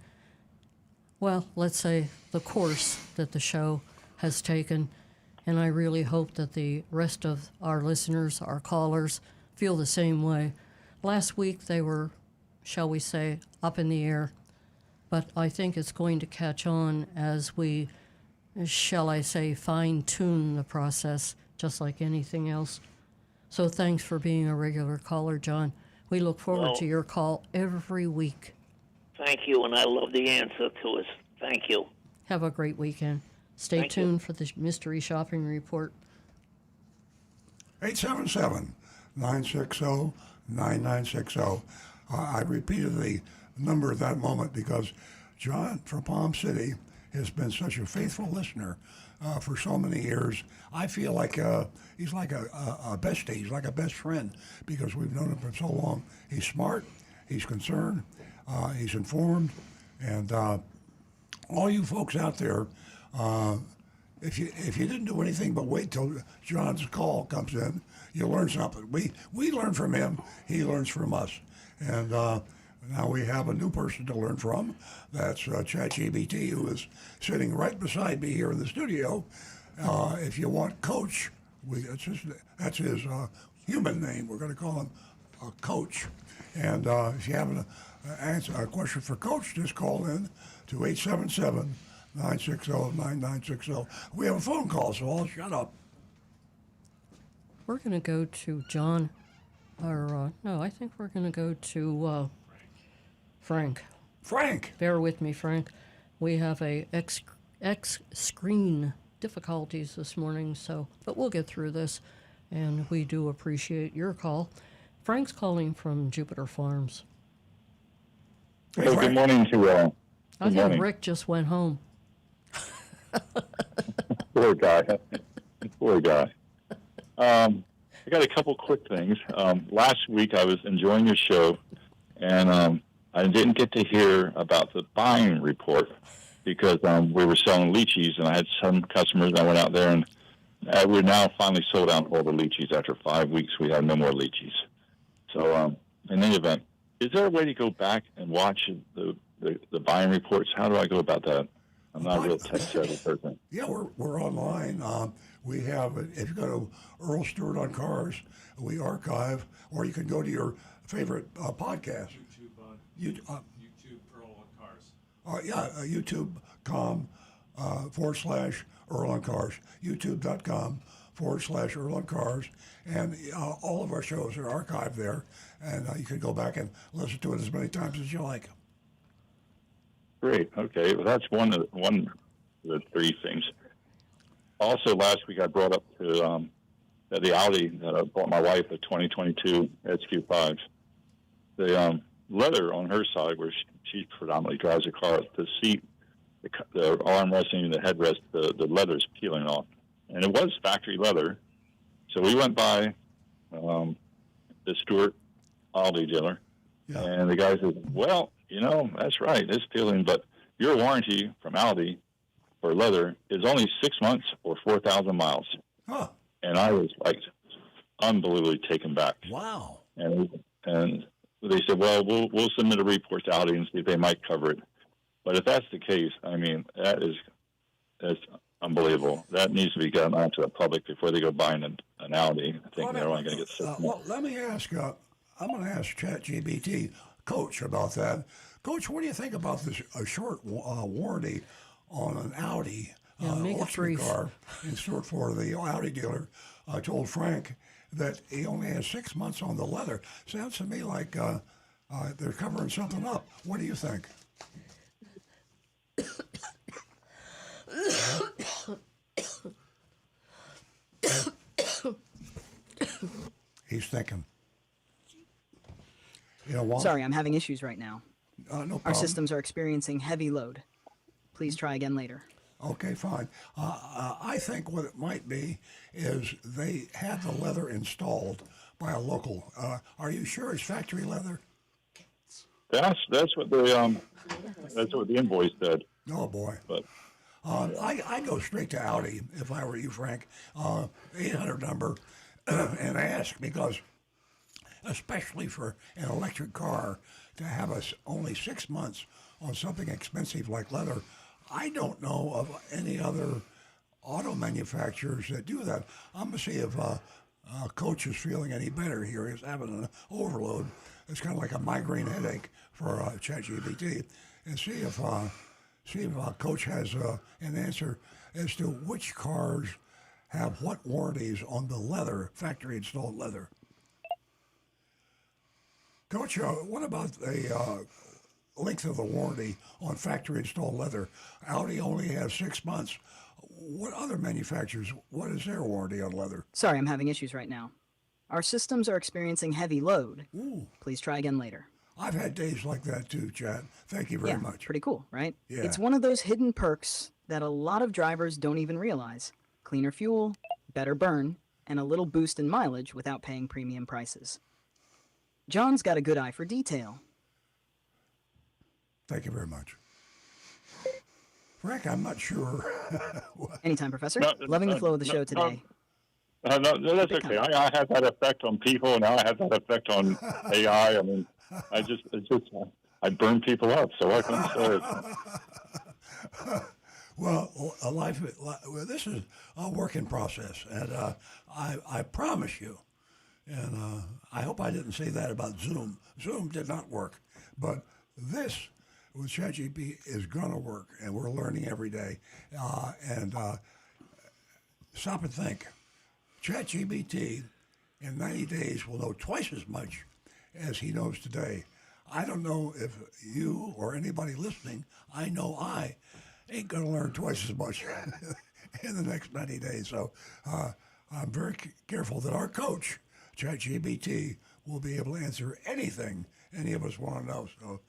well, let's say, the course that the show has taken. And I really hope that the rest of our listeners, our callers, feel the same way. Last week they were, shall we say, up in the air. But I think it's going to catch on as we, shall I say, fine-tune the process, just like anything else. So thanks for being a regular caller, John. We look forward to your call every week. Thank you, and I love the answer to it. Thank you. Have a great weekend. Stay tuned for the Mystery Shopping Report. 877-960-9960. I repeated the number at that moment because John from Palm City has been such a faithful listener for so many years. I feel like he's like a bestie. He's like a best friend because we've known him for so long. He's smart. He's concerned. He's informed. And all you folks out there, if you didn't do anything but wait till John's call comes in, you'll learn something. We learn from him. He learns from us. And now we have a new person to learn from. That's ChatGPT, who is sitting right beside me here in the studio. If you want Coach, that's his human name. We're going to call him Coach. And if you have a question for Coach, just call in to 877-960-9960. We have a phone call, so I'll shut up. We're going to go to John, or no, I think we're going to go to Frank. Frank. Bear with me, Frank. We have a screen difficulties this morning, but we'll get through this, and we do appreciate your call. Frank's calling from Jupiter Farms. Hey, good morning to you all. I Good think morning. Rick just went home. Poor guy. Poor guy. I got a couple quick things. Last week I was enjoying your show, and I didn't get to hear about the buying report because we were selling lychees, and I had some customers. I went out there, and we're now finally sold out all the lychees. After 5 weeks, we have no more lychees. So in any event, is there a way to go back and watch the buying reports? How do I go about that? I'm not a real tech-savvy person. Yeah, we're online. We have, if you go to Earl Stewart on Cars, we archive, or you can go to your favorite podcast. YouTube Earl on Cars. YouTube.com /Earl on Cars. YouTube.com/Earl on Cars. And all of our shows are archived there. And you can go back and listen to it as many times as you like. Great. Okay. Well, that's one of the three things. Also, last week I brought up to the Audi that I bought my wife, a 2022 SQ5. The leather on her side, where she predominantly drives the car, the seat, the armresting, and the headrest, the leather's peeling off. And it was factory leather. So we went by the Stewart Audi dealer, and the guy said, well, that's right, it's peeling, but your warranty from Audi for leather is only 6 months or 4,000 miles. Huh. And I was like unbelievably taken back. Wow. And they said, well, we'll submit a report to Audi and see if they might cover it. But if that's the case, I mean, that's unbelievable. That needs to be gotten out to the public before they go buying an Audi. I think they're only going to get 6 months. Well, let me ask, I'm going to ask ChatGPT, Coach, about that. Coach, what do you think about this short warranty on an Audi make it auction brief. car in Stewart, Florida? The Audi dealer told Frank that he only has 6 months on the leather. Sounds to me like they're covering something up. What do you think? He's thinking. You know what? Sorry, I'm having issues right now. No problem. Our systems are experiencing heavy load. Please try again later. Okay, fine. I think what it might be is they had the leather installed by a local. Are you sure it's factory leather? That's what the invoice said. Oh boy. But I go straight to Audi if I were you, Frank. 800 number, and ask, because especially for an electric car to have us only 6 months on something expensive like leather. I don't know of any other auto manufacturers that do that. I'm going to see if Coach is feeling any better here. He's having an overload. It's kind of like a migraine headache for ChatGPT, and see if Coach has an answer as to which cars have what warranties on the leather, factory installed leather. Coach, what about the length of the warranty on factory installed leather? Audi only has 6 months. What other manufacturers, what is their warranty on leather? Sorry, I'm having issues right now. Our systems are experiencing heavy load. Ooh. Please try again later. I've had days like that too, Chad. Thank you very much. Pretty cool, right? Yeah. It's one of those hidden perks that a lot of drivers don't even realize. Cleaner fuel, better burn, and a little boost in mileage without paying premium prices. John's got a good eye for detail. Thank you very much. Frank, I'm not sure. Anytime, Professor. No, Loving the flow of the show today. no, that's okay. I have that effect on people. Now I have that effect on AI. I mean, I burn people up. So what can I say? Well, this is a work in process, and I promise you, and I hope I didn't say that about Zoom. Zoom did not work, but this with ChatGPT is going to work, and we're learning every day. And stop and think. ChatGPT in 90 days will know twice as much as he knows today. I don't know if you or anybody listening, I know I ain't going to learn twice as much in the next 90 days. So I'm very careful that our coach, ChatGPT, will be able to answer anything any of us want to know. So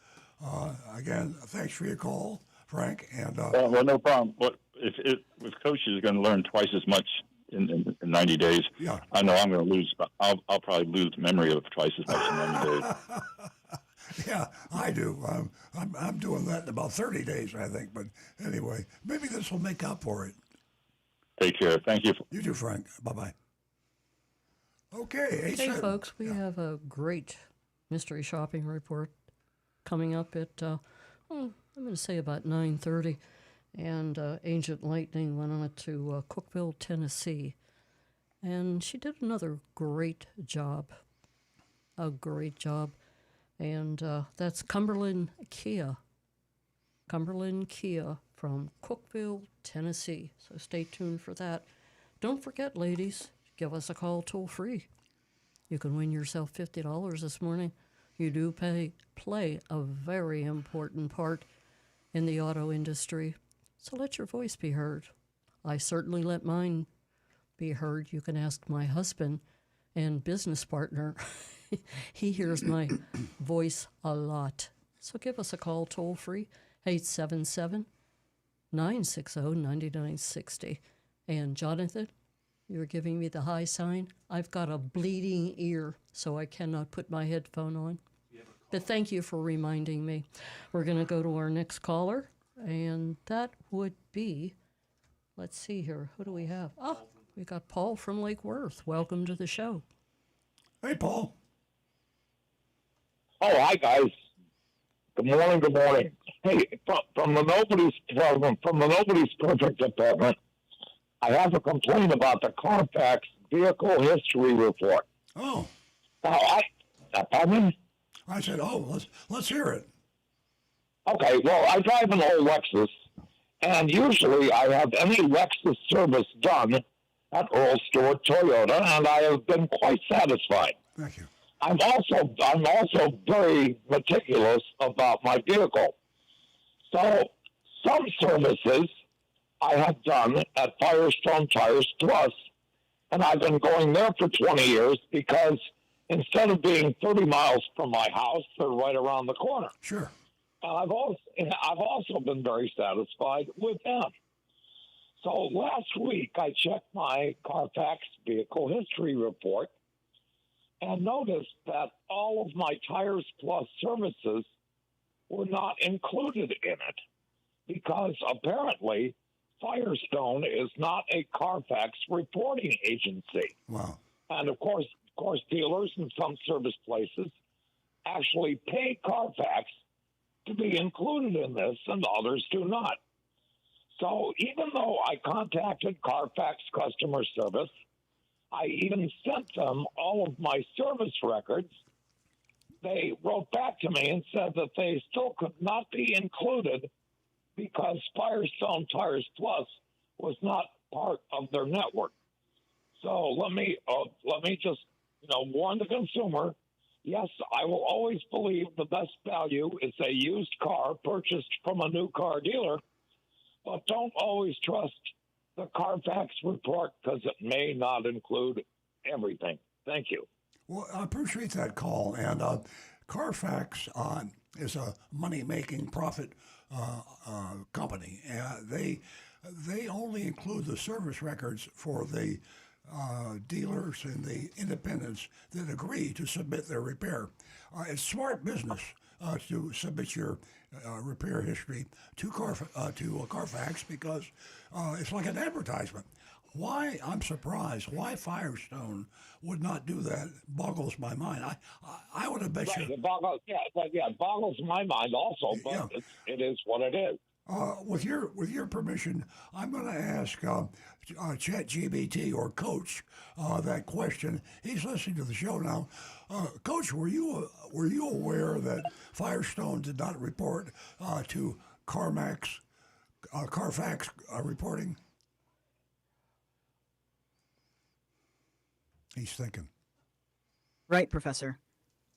again, thanks for your call, Frank. And well, no problem. But if Coach is going to learn twice as much in 90 days, yeah. I know I'm going to lose. I'll probably lose memory of twice as much in 90 days. Yeah, I do. I'm doing that in about 30 days, I think. But anyway, maybe this will make up for it. Take care. Thank you. You too, Frank. Bye-bye. Okay, Hey, folks, we have a great mystery shopping report coming up at, I'm going to say about 9:30. And Agent Lightning went on it to Cookeville, Tennessee. And she did another great job. A great job. And that's Cumberland Kia. Cumberland Kia from Cookeville, Tennessee. So stay tuned for that. Don't forget, ladies, give us a call toll free. You can win yourself $50 this morning. You do play a very important part in the auto industry. So let your voice be heard. I certainly let mine be heard. You can ask my husband and business partner. He hears my voice a lot. So give us a call toll free, 877-960-9960. And Jonathan, you're giving me the high sign. I've got a bleeding ear, so I cannot put my headphone on. But thank you for reminding me. We're going to go to our next caller, and that would be, let's see here, who do we have? Oh, we got Paul from Lake Worth. Welcome to the show. Hey, Paul. Oh, hi, guys. Good morning, good morning. Hey, from the Nobody's Perfect department, I have a complaint about the Carfax vehicle history report. Oh. Now, pardon me? I said, let's hear it. Okay, well, I drive an old Lexus, and usually I have any Lexus service done at Earl Stewart Toyota, and I have been quite satisfied. Thank you. I'm also very meticulous about my vehicle. So some services I have done at Firestone Tires Plus, and I've been going there for 20 years because instead of being 30 miles from my house, they're right around the corner. Sure. And I've also been very satisfied with them. So last week I checked my Carfax vehicle history report and noticed that all of my Tires Plus services were not included in it because apparently Firestone is not a Carfax reporting agency. Wow. And of course, dealers and some service places actually pay Carfax to be included in this, and others do not. So even though I contacted Carfax customer service, I even sent them all of my service records, they wrote back to me and said that they still could not be included because Firestone Tires Plus was not part of their network. So let me just warn the consumer. Yes, I will always believe the best value is a used car purchased from a new car dealer, but don't always trust the Carfax report because it may not include everything. Thank you. Well, I appreciate that call. And Carfax is a money-making profit company. They only include the service records for the dealers and the independents that agree to submit their repair. It's smart business to submit your repair history to Carfax because it's like an advertisement. I'm surprised why Firestone would not do that boggles my mind. I would have bet you. It boggles my mind also, but it is what it is. With your permission, I'm going to ask ChatGPT or Coach that question. He's listening to the show now. Coach, were you aware that Firestone did not report to Carfax reporting? He's thinking. Right, Professor.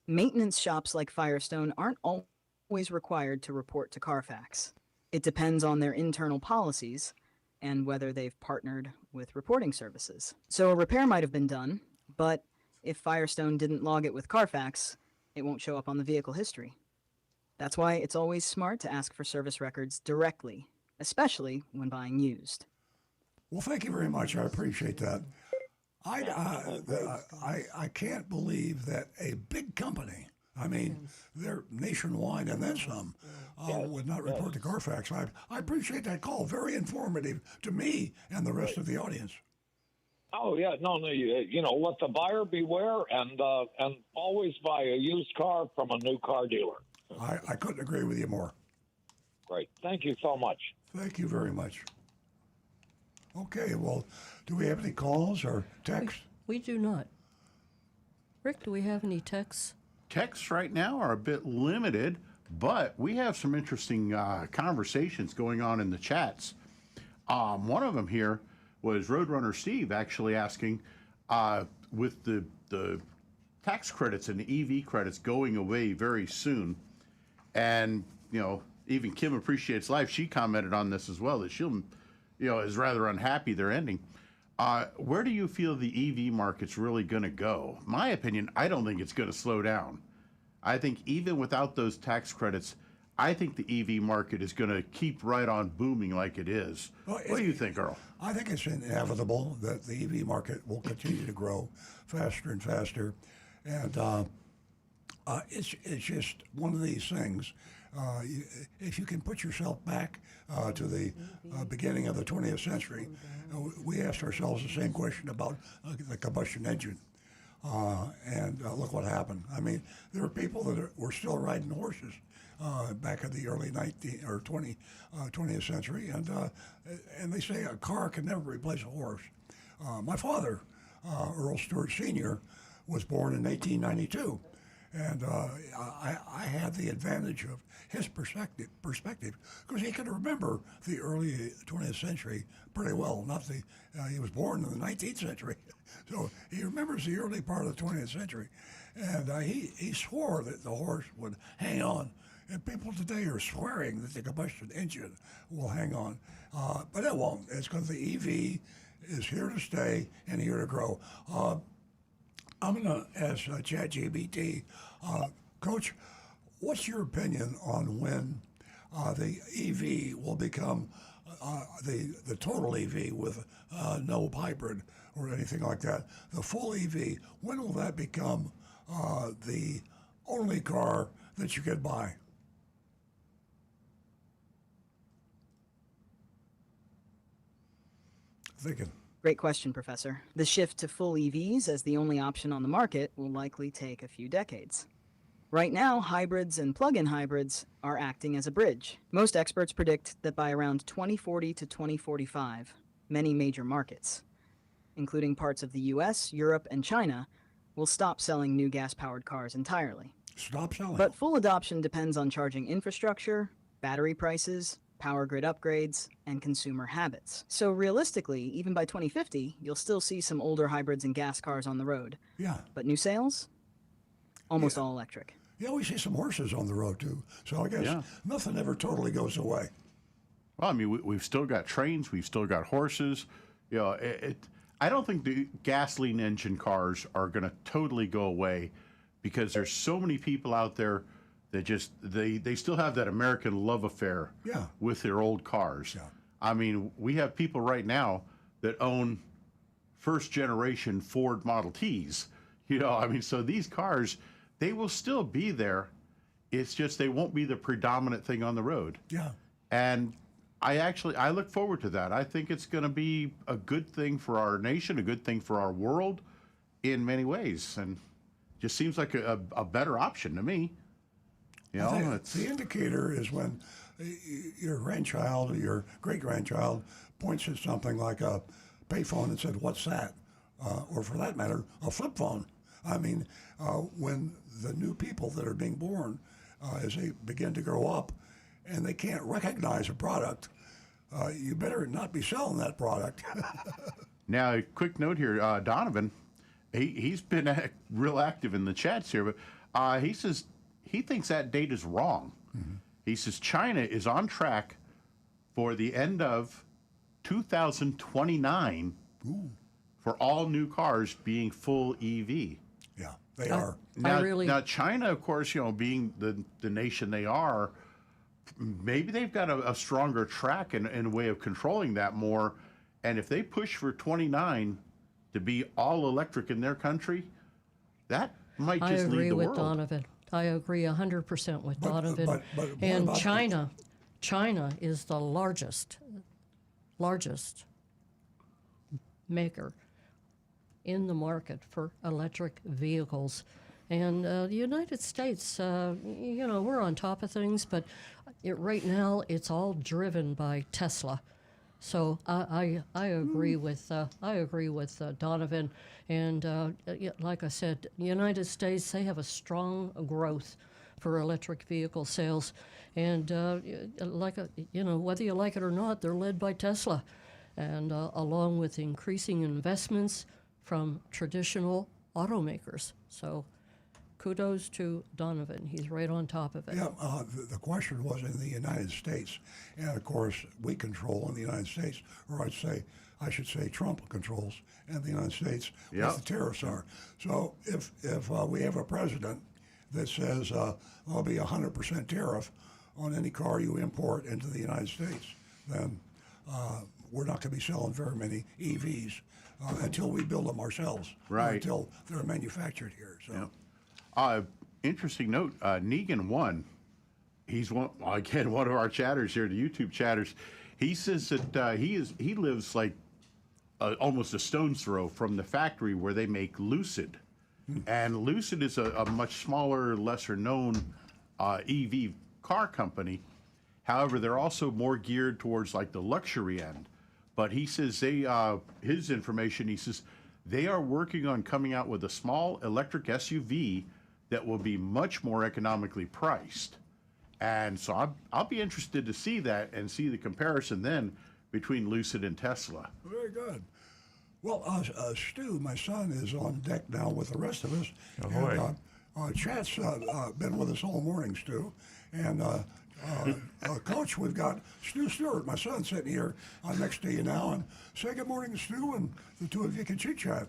Maintenance shops like Firestone aren't always required to report to Carfax. It depends on their internal policies and whether they've partnered with reporting services. So a repair might have been done, but if Firestone didn't log it with Carfax, it won't show up on the vehicle history. That's why it's always smart to ask for service records directly, especially when buying used. Well, thank you very much. I appreciate that. I can't believe that a big company, I mean, they're nationwide and then some, would not report to Carfax. I appreciate that call. Very informative to me and the rest of the audience. Oh yeah, no, you know, let the buyer beware, and always buy a used car from a new car dealer. I couldn't agree with you more. Great, thank you so much. Thank you very much. Okay, well, do we have any calls or texts? We do not. Rick, do we have any texts? Texts right now are a bit limited, but we have some interesting conversations going on in the chats. One of them here was Roadrunner Steve actually asking, with the tax credits and the EV credits going away very soon, and, you know, even Kim Appreciates Life, she commented on this as well, that she'll, you know, is rather unhappy they're ending. Where do you feel the EV market's really going to go? My opinion, I don't think it's going to slow down. I think even without those tax credits, I think the EV market is going to keep right on booming like it is. Well, what do you think, Earl? I think it's inevitable that the EV market will continue to grow faster and faster. And it's just one of these things. If you can put yourself back to the beginning of the 20th century, we asked ourselves the same question about the combustion engine. And look what happened. I mean, there were people that were still riding horses back in the early 20th century, and they say a car can never replace a horse. My father, Earl Stewart Sr., was born in 1892. And I had the advantage of his perspective because he could remember the early 20th century pretty well. He was born in the 19th century, so he remembers the early part of the 20th century. And he swore that the horse would hang on. And people today are swearing that the combustion engine will hang on, but it won't. It's because the EV is here to stay and here to grow. I'm going to ask ChatGPT, Coach, what's your opinion on when the EV will become the total EV with no hybrid or anything like that? The full EV, when will that become the only car that you can buy? Thinking. Great question, Professor. The shift to full EVs as the only option on the market will likely take a few decades. Right now, hybrids and plug-in hybrids are acting as a bridge. Most experts predict that by around 2040 to 2045, many major markets, including parts of the US, Europe, and China, will stop selling new gas-powered cars entirely. Stop selling. But full adoption depends on charging infrastructure, battery prices, power grid upgrades, and consumer habits. So realistically, even by 2050, you'll still see some older hybrids and gas cars on the road. Yeah. But new sales? Almost all electric. Yeah, we see some horses on the road too. So I guess nothing ever totally goes away. Well, I mean, we've still got trains, we've still got horses. You know, I don't think the gasoline engine cars are going to totally go away because there's so many people out there that just they still have that American love affair with their old cars. Yeah. I mean, we have people right now that own first generation Ford Model Ts. You know, I mean, so these cars, they will still be there. It's just they won't be the predominant thing on the road. Yeah. And I look forward to that. I think it's going to be a good thing for our nation, a good thing for our world in many ways, and just seems like a better option to me. You know, the indicator is when your grandchild or your great-grandchild points at something like a payphone and said, "What's that?" Or for that matter, a flip phone. I mean, when the new people that are being born, as they begin to grow up, and they can't recognize a product, you better not be selling that product. Now, a quick note here, Donovan, he's been real active in the chats here, but he says he thinks that date is wrong. Mm-hmm. He says China is on track for the end of 2029 for all new cars being full EV. Yeah, they are. Now, China, of course, being the nation they are, maybe they've got a stronger track and a way of controlling that more. And if they push for 29 to be all electric in their country, that might just lead the world. I agree with Donovan. I agree 100% with Donovan. And China is the largest maker in the market for electric vehicles. And the United States, we're on top of things, but right now it's all driven by Tesla. So I agree with Donovan, and like I said, the United States, they have a strong growth for electric vehicle sales, and whether you like it or not, they're led by Tesla, and along with increasing investments from traditional automakers. So kudos to Donovan. He's right on top of it. Yeah, the question was in the United States. And of course, we control in the United States, or I should say Trump controls in the United States what the tariffs are. So if we have a president that says there'll be 100% tariff on any car you import into the United States, then we're not going to be selling very many EVs until we build them ourselves, right? Until they're manufactured here. So. Interesting note, Negan 1, he's one of our chatters here, the YouTube chatters. He says that he lives like almost a stone's throw from the factory where they make Lucid. And Lucid is a much smaller, lesser known EV car company. However, they're also more geared towards like the luxury end. But he says his information, he says they are working on coming out with a small electric SUV that will be much more economically priced. And so I'll be interested to see that and see the comparison then between Lucid and Tesla. Very good. Well, Stu, my son, is on deck now with the rest of us. Ahoy. And, Chat's been with us all morning, Stu. And Coach, we've got Stu Stewart, my son, sitting here next to you now. And say good morning, Stu, and the two of you can chit-chat.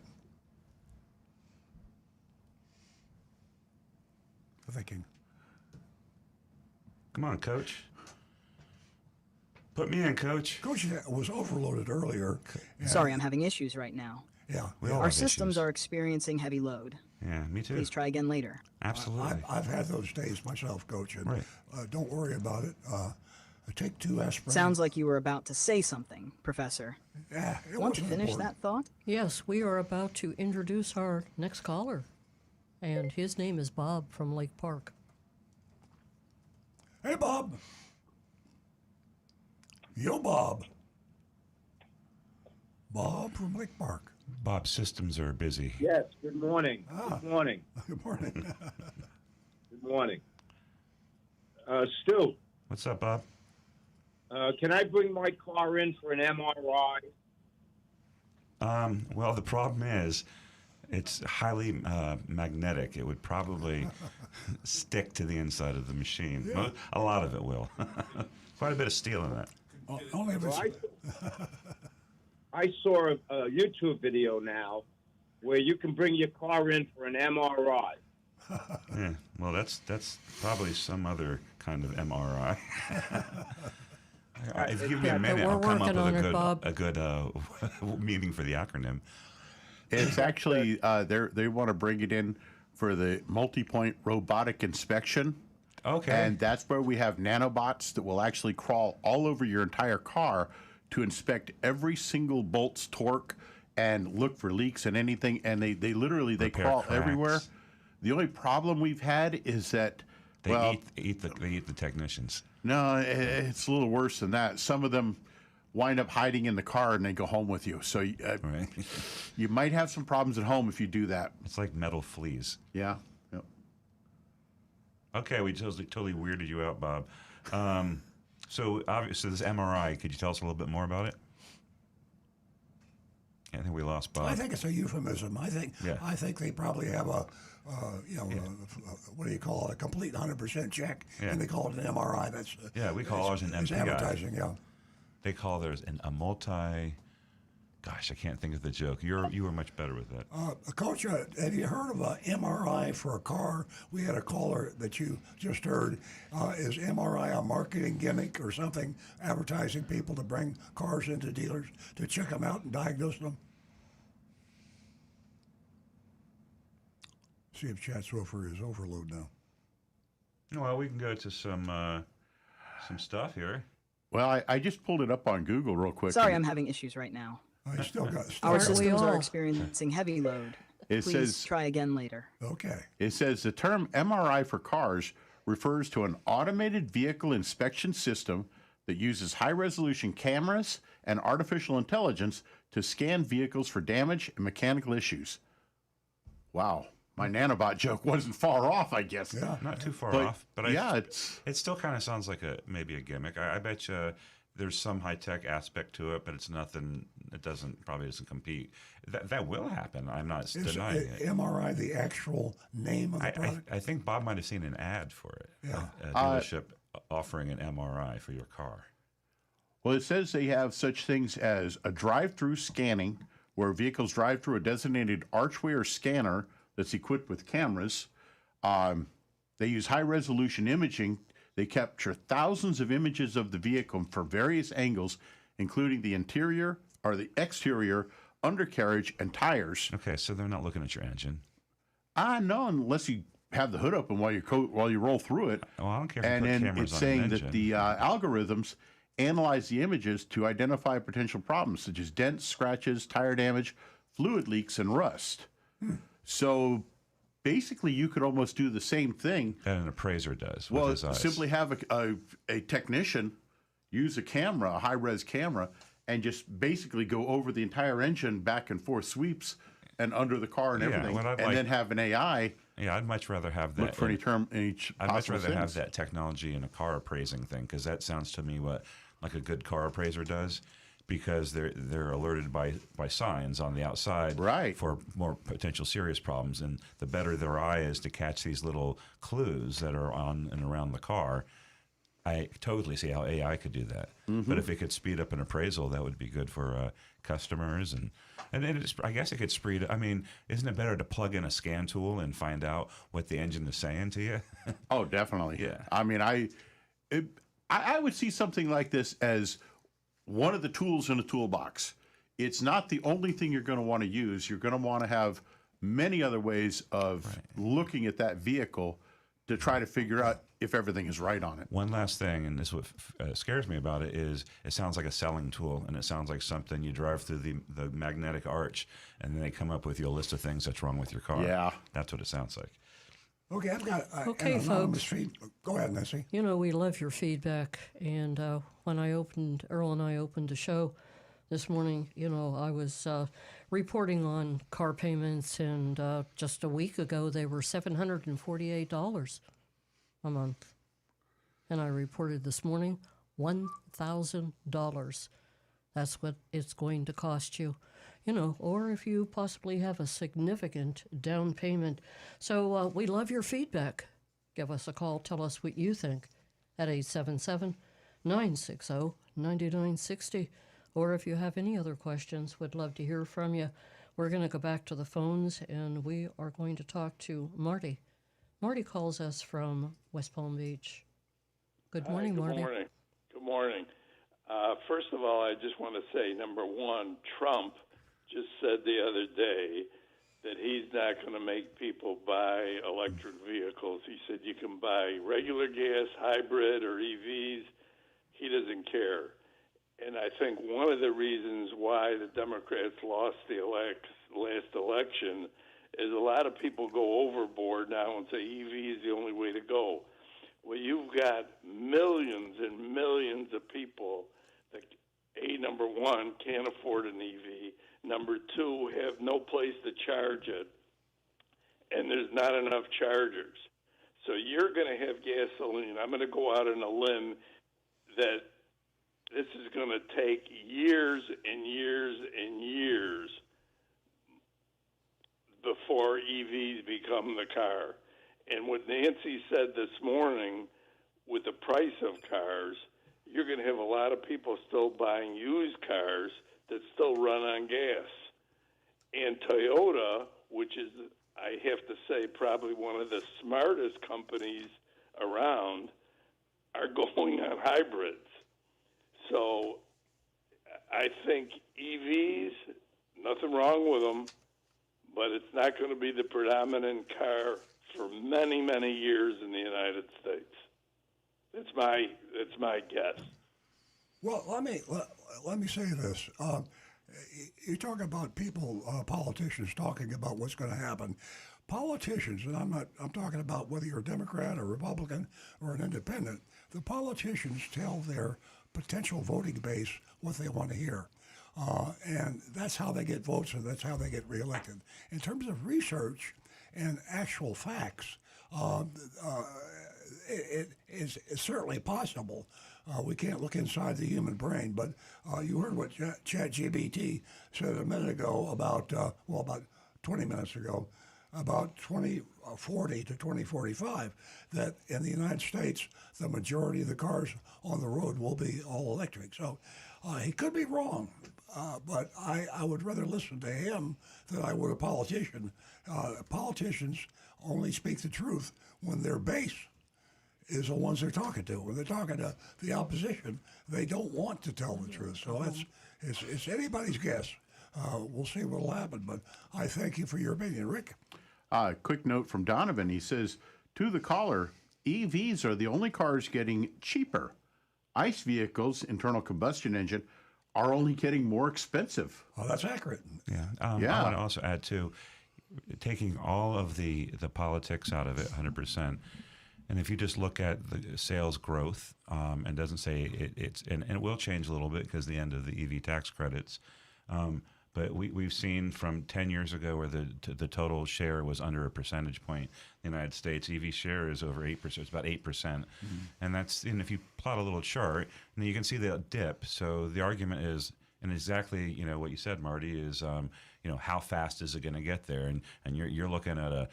Thinking. Come on, Coach. Put me in, Coach. Coach was overloaded earlier. Sorry, I'm having issues right now. Yeah. Our systems are experiencing heavy load. Yeah, me too. Please try again later. Absolutely. I've had those days myself, Coach, and right. Don't worry about it. I take 2 aspirin. Sounds like you were about to say something, Professor. Yeah, Want to finish that thought? Yes, we are about to introduce our next caller, and his name is Bob from Lake Park. Hey, Bob. Yo, Bob. Bob from Lake Park. Bob's systems are busy. Yes, good morning. Good morning. Good morning. Good morning. Stu. What's up, Bob? Can I bring my car in for an MRI? Well, the problem is it's highly magnetic. It would probably stick to the inside of the machine. Yeah. A lot of it will. Quite a bit of steel in it. Only if it's... I saw a YouTube video now where you can bring your car in for an MRI. Yeah, well, that's probably some other kind of MRI. If you give me a minute, I'll come up with a good meaning for the acronym. It's actually they want to bring it in for the multi-point robotic inspection. Okay. And that's where we have nanobots that will actually crawl all over your entire car to inspect every single bolt's torque and look for leaks and anything. And they literally crawl cracks everywhere. The only problem we've had is that they eat the technicians. No, it's a little worse than that. Some of them wind up hiding in the car and they go home with you. So you might have some problems at home if you do that. It's like metal fleas. Yeah. Yep. Okay, we totally weirded you out, Bob. So obviously this MRI, could you tell us a little bit more about it? I think we lost Bob. I think it's a euphemism. I think they probably have what do you call it? A complete 100% check, and they call it an MRI. We call ours an MPI. It's advertising, yeah. They call theirs a multi. Gosh, I can't think of the joke. You were much better with that. Coach, have you heard of a MRI for a car? We had a caller that you just heard. Is MRI a marketing gimmick or something, advertising people to bring cars into dealers to check them out and diagnose them? See if chat software is overload now. Well, we can go to some stuff here. Well, I just pulled it up on Google real quick. Sorry, I'm having issues right now. You still got Our stuff. systems are experiencing heavy load. It Please says- try again later. Okay. It says the term MRI for cars refers to an automated vehicle inspection system that uses high-resolution cameras and artificial intelligence to scan vehicles for damage and mechanical issues. Wow. My nanobot joke wasn't far off, I guess. Yeah. Not too far But, off, but yeah, it still kind of sounds like maybe a gimmick. I bet you there's some high tech aspect to it, but it's nothing. It probably doesn't compete. That will happen. I'm not Is denying it. MRI the actual name of the product? I think Bob might have seen an ad for it. Yeah. A dealership offering an MRI for your car. Well, it says they have such things as a drive-through scanning, where vehicles drive through a designated archway or scanner that's equipped with cameras. They use high-resolution imaging. They capture thousands of images of the vehicle from various angles, including the interior or the exterior, undercarriage, and tires. Okay, so they're not looking at your engine. No, unless you have the hood open while you roll through it. Well, I don't care if And you put then cameras it's on saying an that engine. the algorithms analyze the images to identify potential problems such as dents, scratches, tire damage, fluid leaks, and rust. So basically, you could almost do the same thing. that an appraiser does with Well, his eyes. simply have a technician use a camera, a high-res camera, and just basically go over the entire engine, back and forth sweeps, and under the car and Yeah, everything, what I'd and like- then have an AI Yeah, I'd much rather have that. look for any term in each I'd much possible rather have sentence. that technology in a car appraising thing, because that sounds to me like a good car appraiser does, because they're alerted by signs on the outside Right. for more potential serious problems, and the better their eye is to catch these little clues that are on and around the car. I totally see how AI could do that, but if it could speed up an appraisal, that would be good for customers, and I guess it could speed. I mean, isn't it better to plug in a scan tool and find out what the engine is saying to you? Oh, definitely. Yeah. I mean, I would see something like this as one of the tools in a toolbox. It's not the only thing you're going to want to use. You're going to want to have many other ways of looking at that vehicle to try to figure out if everything is right on it. One last thing, and this is what scares me about it, is it sounds like a selling tool, and it sounds like something you drive through the magnetic arch, and then they come up with you a list of things that's wrong with your car. Yeah. That's what it sounds like. Okay, I've got Okay, an anonymous folks. Go ahead, Nancy. You know, we love your feedback. And when Earl and I opened the show this morning, you know, I was reporting on car payments, and just a week ago, they were $748 a month. And I reported this morning $1,000. That's what it's going to cost you. You know, or if you possibly have a significant down payment. So we love your feedback. Give us a call. Tell us what you think at 877-960-9960. Or if you have any other questions, we'd love to hear from you. We're going to go back to the phones, and we are going to talk to Marty. Marty calls us from West Palm Beach. Good morning, Marty. Good morning. Good morning. First of all, I just want to say, number one, Trump just said the other day that he's not going to make people buy electric vehicles. He said you can buy regular gas, hybrid, or EVs. He doesn't care. And I think one of the reasons why the Democrats lost the last election is a lot of people go overboard now and say EV is the only way to go. Well, you've got millions and millions of people that, number one, can't afford an EV. Number two, have no place to charge it, and there's not enough chargers. So you're going to have gasoline. I'm going to go out on a limb that this is going to take years and years and years before EVs become the car. And what Nancy said this morning with the price of cars, you're going to have a lot of people still buying used cars that still run on gas. And Toyota, which is, I have to say, probably one of the smartest companies around, are going on hybrids. So I think EVs, nothing wrong with them, but it's not going to be the predominant car for many, many years in the United States. That's my guess. Well, let me say this. You talk about people, politicians talking about what's going to happen. Politicians, and I'm talking about whether you're a Democrat or Republican or an independent, the politicians tell their potential voting base what they want to hear. And that's how they get votes, and that's how they get reelected. In terms of research and actual facts, it's certainly possible. We can't look inside the human brain, but you heard what ChatGPT said a minute ago about 20 minutes ago, about 2040 to 2045, that in the United States, the majority of the cars on the road will be all electric. So he could be wrong, but I would rather listen to him than I would a politician. Politicians only speak the truth when their base is the ones they're talking to. When they're talking to the opposition, they don't want to tell the truth. So it's anybody's guess. We'll see what'll happen, but I thank you for your opinion. Rick? Quick note from Donovan. He says, to the caller, EVs are the only cars getting cheaper. ICE vehicles, internal combustion engine, are only getting more expensive. Oh, that's accurate. Yeah. I want to also add, too, taking all of the politics out of it, 100%. And if you just look at the sales growth, and doesn't say and it will change a little bit because the end of the EV tax credits. But we've seen from 10 years ago where the total share was under a percentage point. In the United States, EV share is over 8%. It's about 8%. And that's, and if you plot a little chart, and you can see the dip. So the argument is, and exactly, what you said, Marty, is, how fast is it going to get there? And you're looking at a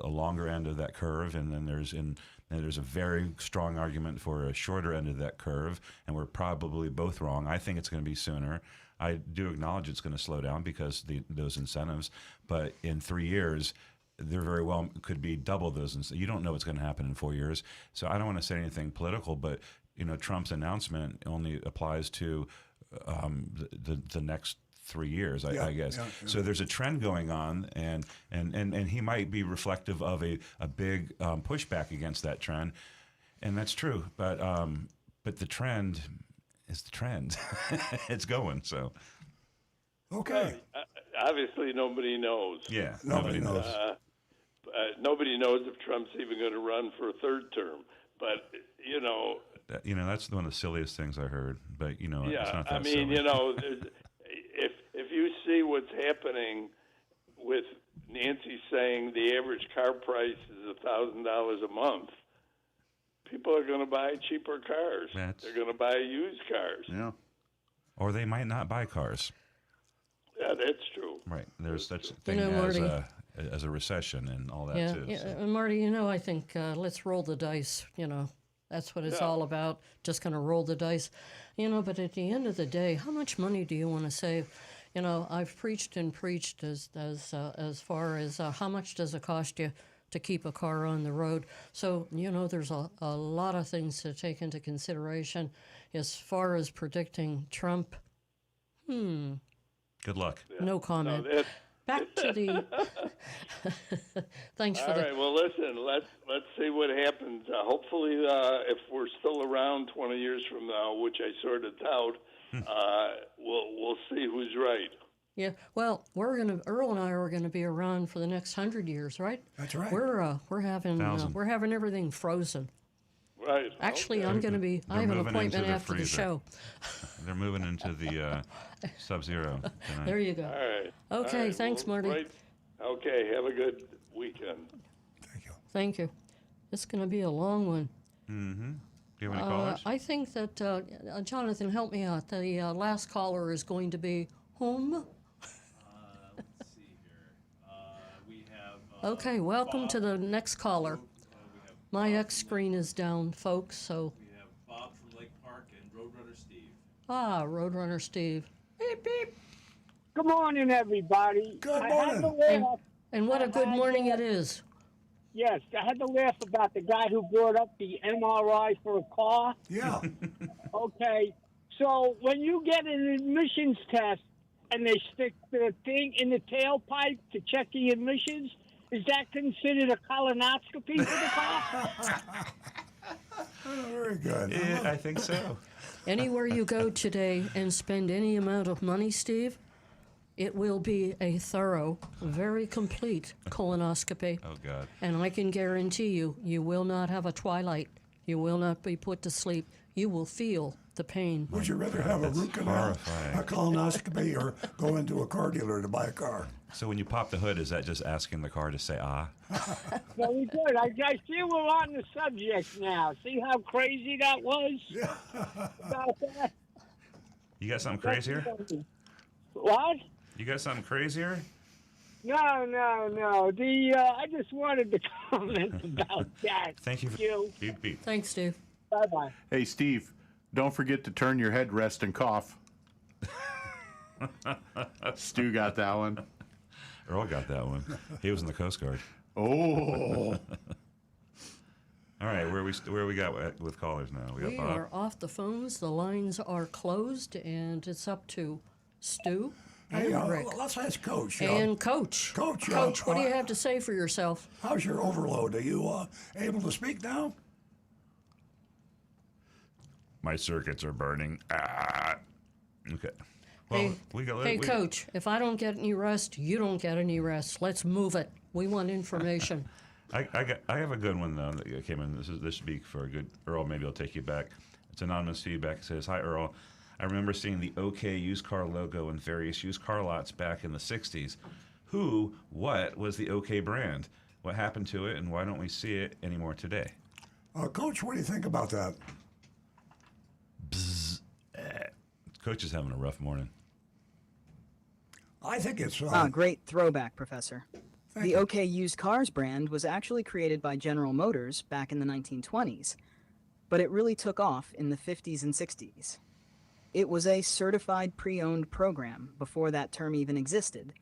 longer end of that curve, and then there's a very strong argument for a shorter end of that curve, and we're probably both wrong. I think it's going to be sooner. I do acknowledge it's going to slow down because those incentives, but in 3 years, there very well could be double those. You don't know what's going to happen in 4 years. So I don't want to say anything political, but Trump's announcement only applies to the next 3 years, I guess. Yeah. So there's a trend going on, and he might be reflective of a big pushback against that trend, and that's true. But the trend is the trend. It's going, so. Okay. Obviously, nobody knows. Yeah, nobody knows. Nobody knows if Trump's even going to run for a third term. But, that's one of the silliest things I heard. But, it's not that silly. If you see what's happening with Nancy saying the average car price is $1,000 a month, people are going to buy cheaper cars. They're going to buy used cars. Yeah. Or they might not buy cars. Yeah, that's true. Right. There's such a thing as a recession and all that, too. Yeah, so. and Marty, I think let's roll the dice, That's what it's all about, just going to roll the dice. But at the end of the day, how much money do you want to save? I've preached and preached as far as how much does it cost you to keep a car on the road. So, there's a lot of things to take into consideration as far as predicting Trump. Good luck. No comment. Back to the. Thanks for All right. Well, listen. Let's see what happens. Hopefully, if we're still around 20 years from now, which I sort of doubt, we'll see who's right. Yeah. Well, Earl and I are gonna be around for the next 100 years, right? That's right. We're having everything frozen. Right. Actually, okay. I'm going to be. I have an appointment after the show. They're moving into the Sub-Zero tonight. There you go. All right. Okay. All right. Thanks, Marty. Right. Okay. Have a good weekend. Thank you. Thank you. It's going to be a long one. Mm-hmm. Do you have any callers? I think that Jonathan, help me out. The last caller is going to be whom? Let's see here. We have. Okay. Welcome Bob. to the next caller. My X screen is down, folks. So. We have Bob from Lake Park and Steve. Ah, Roadrunner Steve. Beep, beep. Good morning, everybody. Good I had to morning. laugh. And what a good morning it is. Yes, I had to laugh about the guy who brought up the MRI for a car. Yeah. Okay, so when you get an emissions test and they stick the thing in the tailpipe to check the emissions, is that considered a colonoscopy for the car? Very good. Yeah, I think so. Anywhere you go today and spend any amount of money, Steve, it will be a thorough, very complete colonoscopy. Oh, God. And I can guarantee you, you will not have a twilight. You will not be put to sleep. You will feel the pain. Would you rather have a root canal, horrifying. a colonoscopy, or go into a car dealer to buy a car? So when you pop the hood, is that just asking the car to say ah? Very good. I see we're on the subject now. See how crazy that was? Yeah. About that? You got something crazier? What? You got something crazier? No. I just wanted to comment about that. Thank you. You. Beep, beep. Thanks, Steve. Bye-bye. Hey, Steve, don't forget to turn your headrest and cough. Stu got that one. Earl got that one. He was in the Coast Guard. Oh. All right, where we got with callers now? We got We Bob. are off the phones. The lines are closed, and it's up to Stu Hey, and Rick. let's ask Coach. And Coach. Coach, Coach, what do you have to say for yourself? How's your overload? Are you able to speak now? My circuits are burning. Ah. Okay. Well, Hey, we got. hey, Coach, if I don't get any rest, you don't get any rest. Let's move it. We want information. I have a good one though that came in. This should be for a good Earl. Maybe I'll take you back. It's anonymous feedback. It says, "Hi Earl, I remember seeing the OK used car logo in various used car lots back in the '60s. What was the OK brand? What happened to it, and why don't we see it anymore today?" Coach, what do you think about that? Coach is having a rough morning. I think it's... Great throwback, Professor. The OK Used Cars brand was actually created by General Motors back in the 1920s, but it really took off in the 50s and 60s. It was a certified pre-owned program before that term even existed.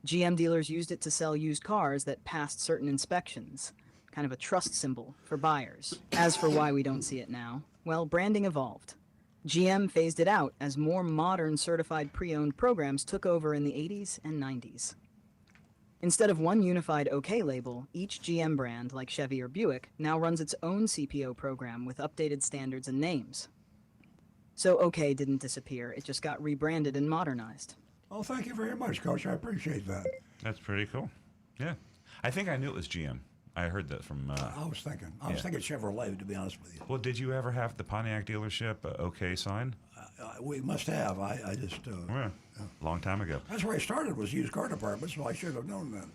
GM dealers used it to sell used cars that passed certain inspections, kind of a trust symbol for buyers. As for why we don't see it now, well, branding evolved. GM phased it out as more modern certified pre-owned programs took over in the 80s and 90s. Instead of one unified OK label, each GM brand, like Chevy or Buick, now runs its own CPO program with updated standards and names. So OK didn't disappear, it just got rebranded and modernized. Oh, thank you very much, Coach. I appreciate that. That's pretty cool. Yeah, I think I knew it was GM. I heard that from. I was thinking Chevrolet, to be honest with you. Well, did you ever have the Pontiac dealership OK sign? We must have. I just... Yeah. Long time ago. That's where I started, was used car department, so I should have known that.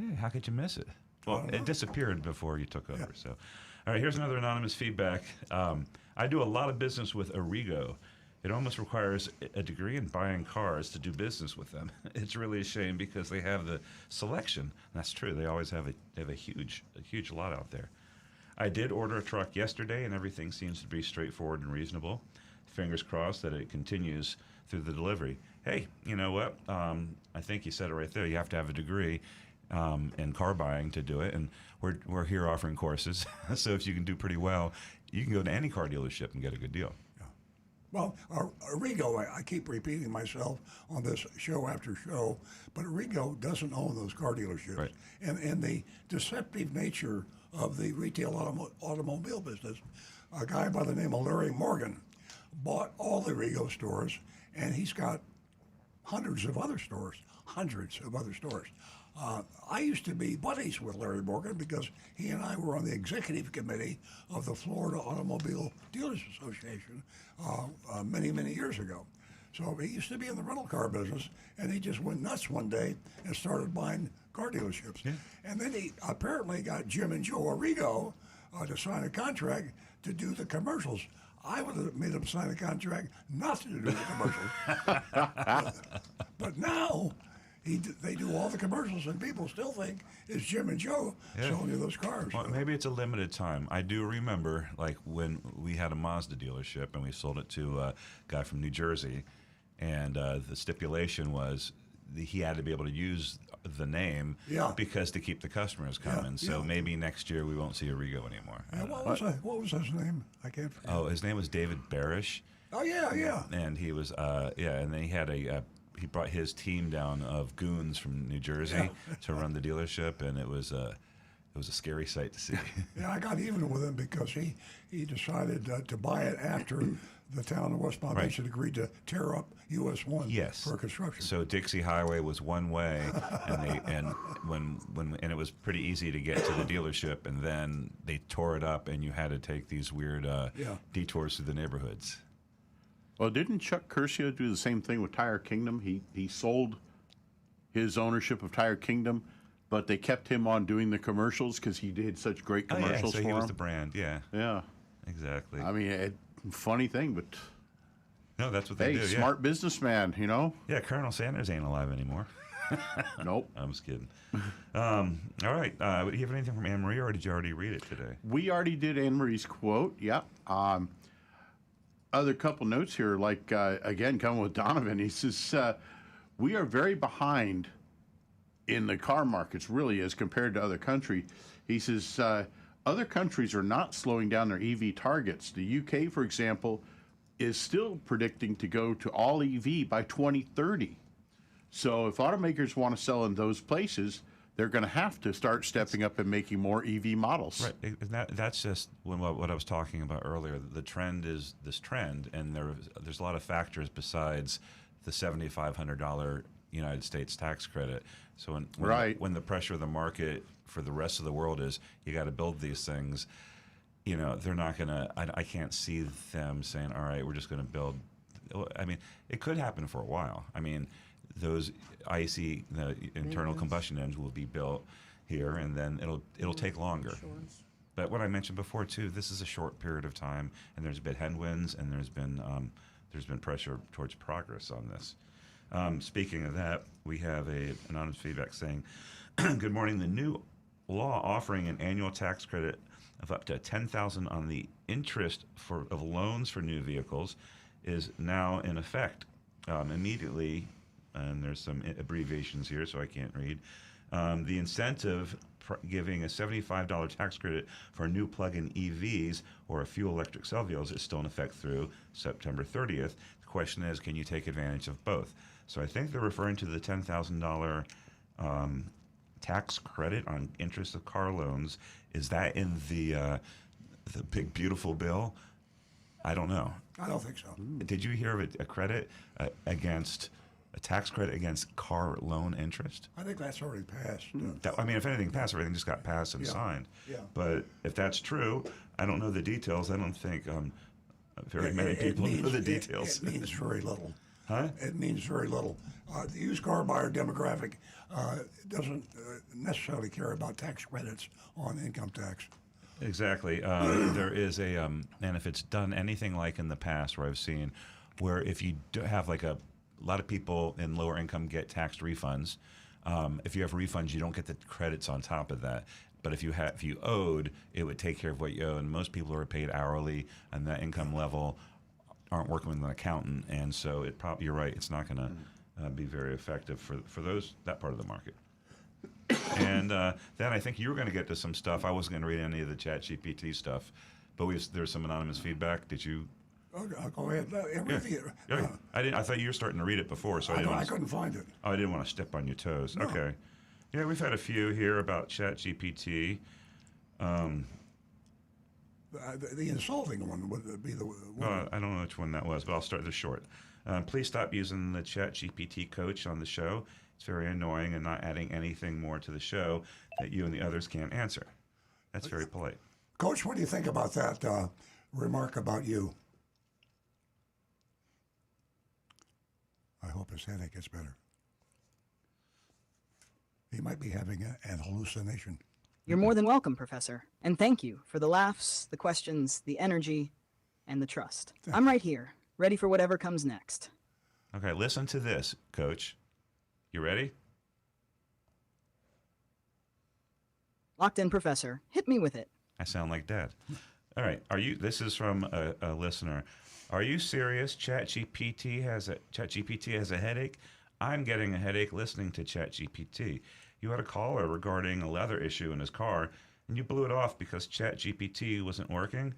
Yeah, how could you miss it? Well, it disappeared before you took over. So, all right, here's another anonymous feedback. I do a lot of business with Arrigo. It almost requires a degree in buying cars to do business with them. It's really a shame because they have the selection. That's true. They always have a huge lot out there. I did order a truck yesterday, and everything seems to be straightforward and reasonable. Fingers crossed that it continues through the delivery. Hey, you know what? I think you said it right there. You have to have a degree in car buying to do it, and we're here offering courses. So if you can do pretty well, you can go to any car dealership and get a good deal. Well, Arrigo, I keep repeating myself on this show after show, but Arrigo doesn't own those car dealerships. Right. And the deceptive nature of the retail automobile business, a guy by the name of Larry Morgan bought all the Arrigo stores, and he's got hundreds of other stores. I used to be buddies with Larry Morgan because he and I were on the executive committee of the Florida Automobile Dealers Association many, many years ago. So he used to be in the rental car business, and he just went nuts one day and started buying car dealerships. Yeah. And then he apparently got Jim and Joe Arrigo to sign a contract to do the commercials. I would have made him sign a contract not to do the commercials. But now they do all the commercials, and people still think it's Jim and Joe selling you those cars. Well, maybe it's a limited time. I do remember, like, when we had a Mazda dealership and we sold it to a guy from New Jersey, and the stipulation was he had to be able to use the name because to keep the customers coming. So maybe next year we won't see a Rego anymore. What was his name? I can't forget. Oh, his name was David Barish. Oh, yeah. And he was, and then he had he brought his team down of goons from New Jersey to run the dealership, and it was a scary sight to see. Yeah, I got even with him because he decided to buy it after the town of West Palm Beach had agreed to tear up US 1 for construction. So Dixie Highway was one way, and it was pretty easy to get to the dealership, and then they tore it up, and you had to take these weird detours through the neighborhoods. Well, didn't Chuck Curcio do the same thing with Tire Kingdom? He sold his ownership of Tire Kingdom, but they kept him on doing the commercials because he did such great commercials so for he was him. the brand, Yeah. Exactly. I mean, funny thing, but no, that's what they do. Smart businessman, you know. Yeah, Colonel Sanders ain't alive anymore. Nope. I'm just kidding. All right. Do you have anything from Anne Marie, or did you already read it today? We already did Anne Marie's quote. Yeah. Other couple notes here, like again, coming with Donovan. He says we are very behind in the car markets, really, as compared to other countries. He says other countries are not slowing down their EV targets. The UK, for example, is still predicting to go to all EV by 2030. So if automakers want to sell in those places, they're going to have to start stepping up and making more EV models. Right. That's just what I was talking about earlier. The trend is this trend, and there's a lot of factors besides the $7,500 United States tax credit. So when the pressure of the market for the rest of the world is you got to build these things, they're not going to. I can't see them saying, all right, we're just going to build. I mean, it could happen for a while. I mean, those the internal combustion engines will be built here, and then it'll take longer. But what I mentioned before too, this is a short period of time, and there's been headwinds, and there's been pressure towards progress on this. Speaking of that, we have an anonymous feedback saying, "Good morning. The new law offering an annual tax credit of up to $10,000 on the interest of loans for new vehicles is now in effect immediately." And there's some abbreviations here, so I can't read. The incentive giving a $75 tax credit for new plug-in EVs or a fuel electric cell vehicles is still in effect through September 30th. The question is, can you take advantage of both? So I think they're referring to the $10,000 tax credit on interest of car loans. Is that in the big beautiful bill? I don't know. I don't think so. Did you hear of a credit against? A tax credit against car loan interest? I think that's already passed. I mean, if anything passed, everything just got passed and signed. Yeah. But if that's true, I don't know the details. I don't think very many people know the details. It means very little. Huh? It means very little. The used car buyer demographic doesn't necessarily care about tax credits on income tax. Exactly. There is and if it's done anything like in the past where I've seen, where if you have like a lot of people in lower income get tax refunds. If you have refunds, you don't get the credits on top of that. But if you owed, it would take care of what you owe. And most people who are paid hourly and that income level aren't working with an accountant, and so you're right. It's not going to be very effective for that part of the market. And then I think you were going to get to some stuff. I wasn't going to read any of the ChatGPT stuff, but there's some anonymous feedback. Did you? Okay, I'll go ahead. I thought you were starting to read it before, so I couldn't find it. Oh, I didn't want to step on your toes. No. Okay. Yeah, we've had a few here about ChatGPT. The insulting one would be the one. I don't know which one that was, but I'll start this short. Please stop using the ChatGPT coach on the show. It's very annoying and not adding anything more to the show that you and the others can't answer. That's very polite. Coach, what do you think about that remark about you? I hope his headache gets better. He might be having an hallucination. You're more than welcome, Professor. And thank you for the laughs, the questions, the energy, and the trust. I'm right here, ready for whatever comes next. Okay, listen to this, Coach. You ready? Locked in, Professor. Hit me with it. I sound like Dad. All right. This is from a listener. Are you serious? ChatGPT has a headache? I'm getting a headache listening to ChatGPT. You had a caller regarding a leather issue in his car, and you blew it off because ChatGPT wasn't working.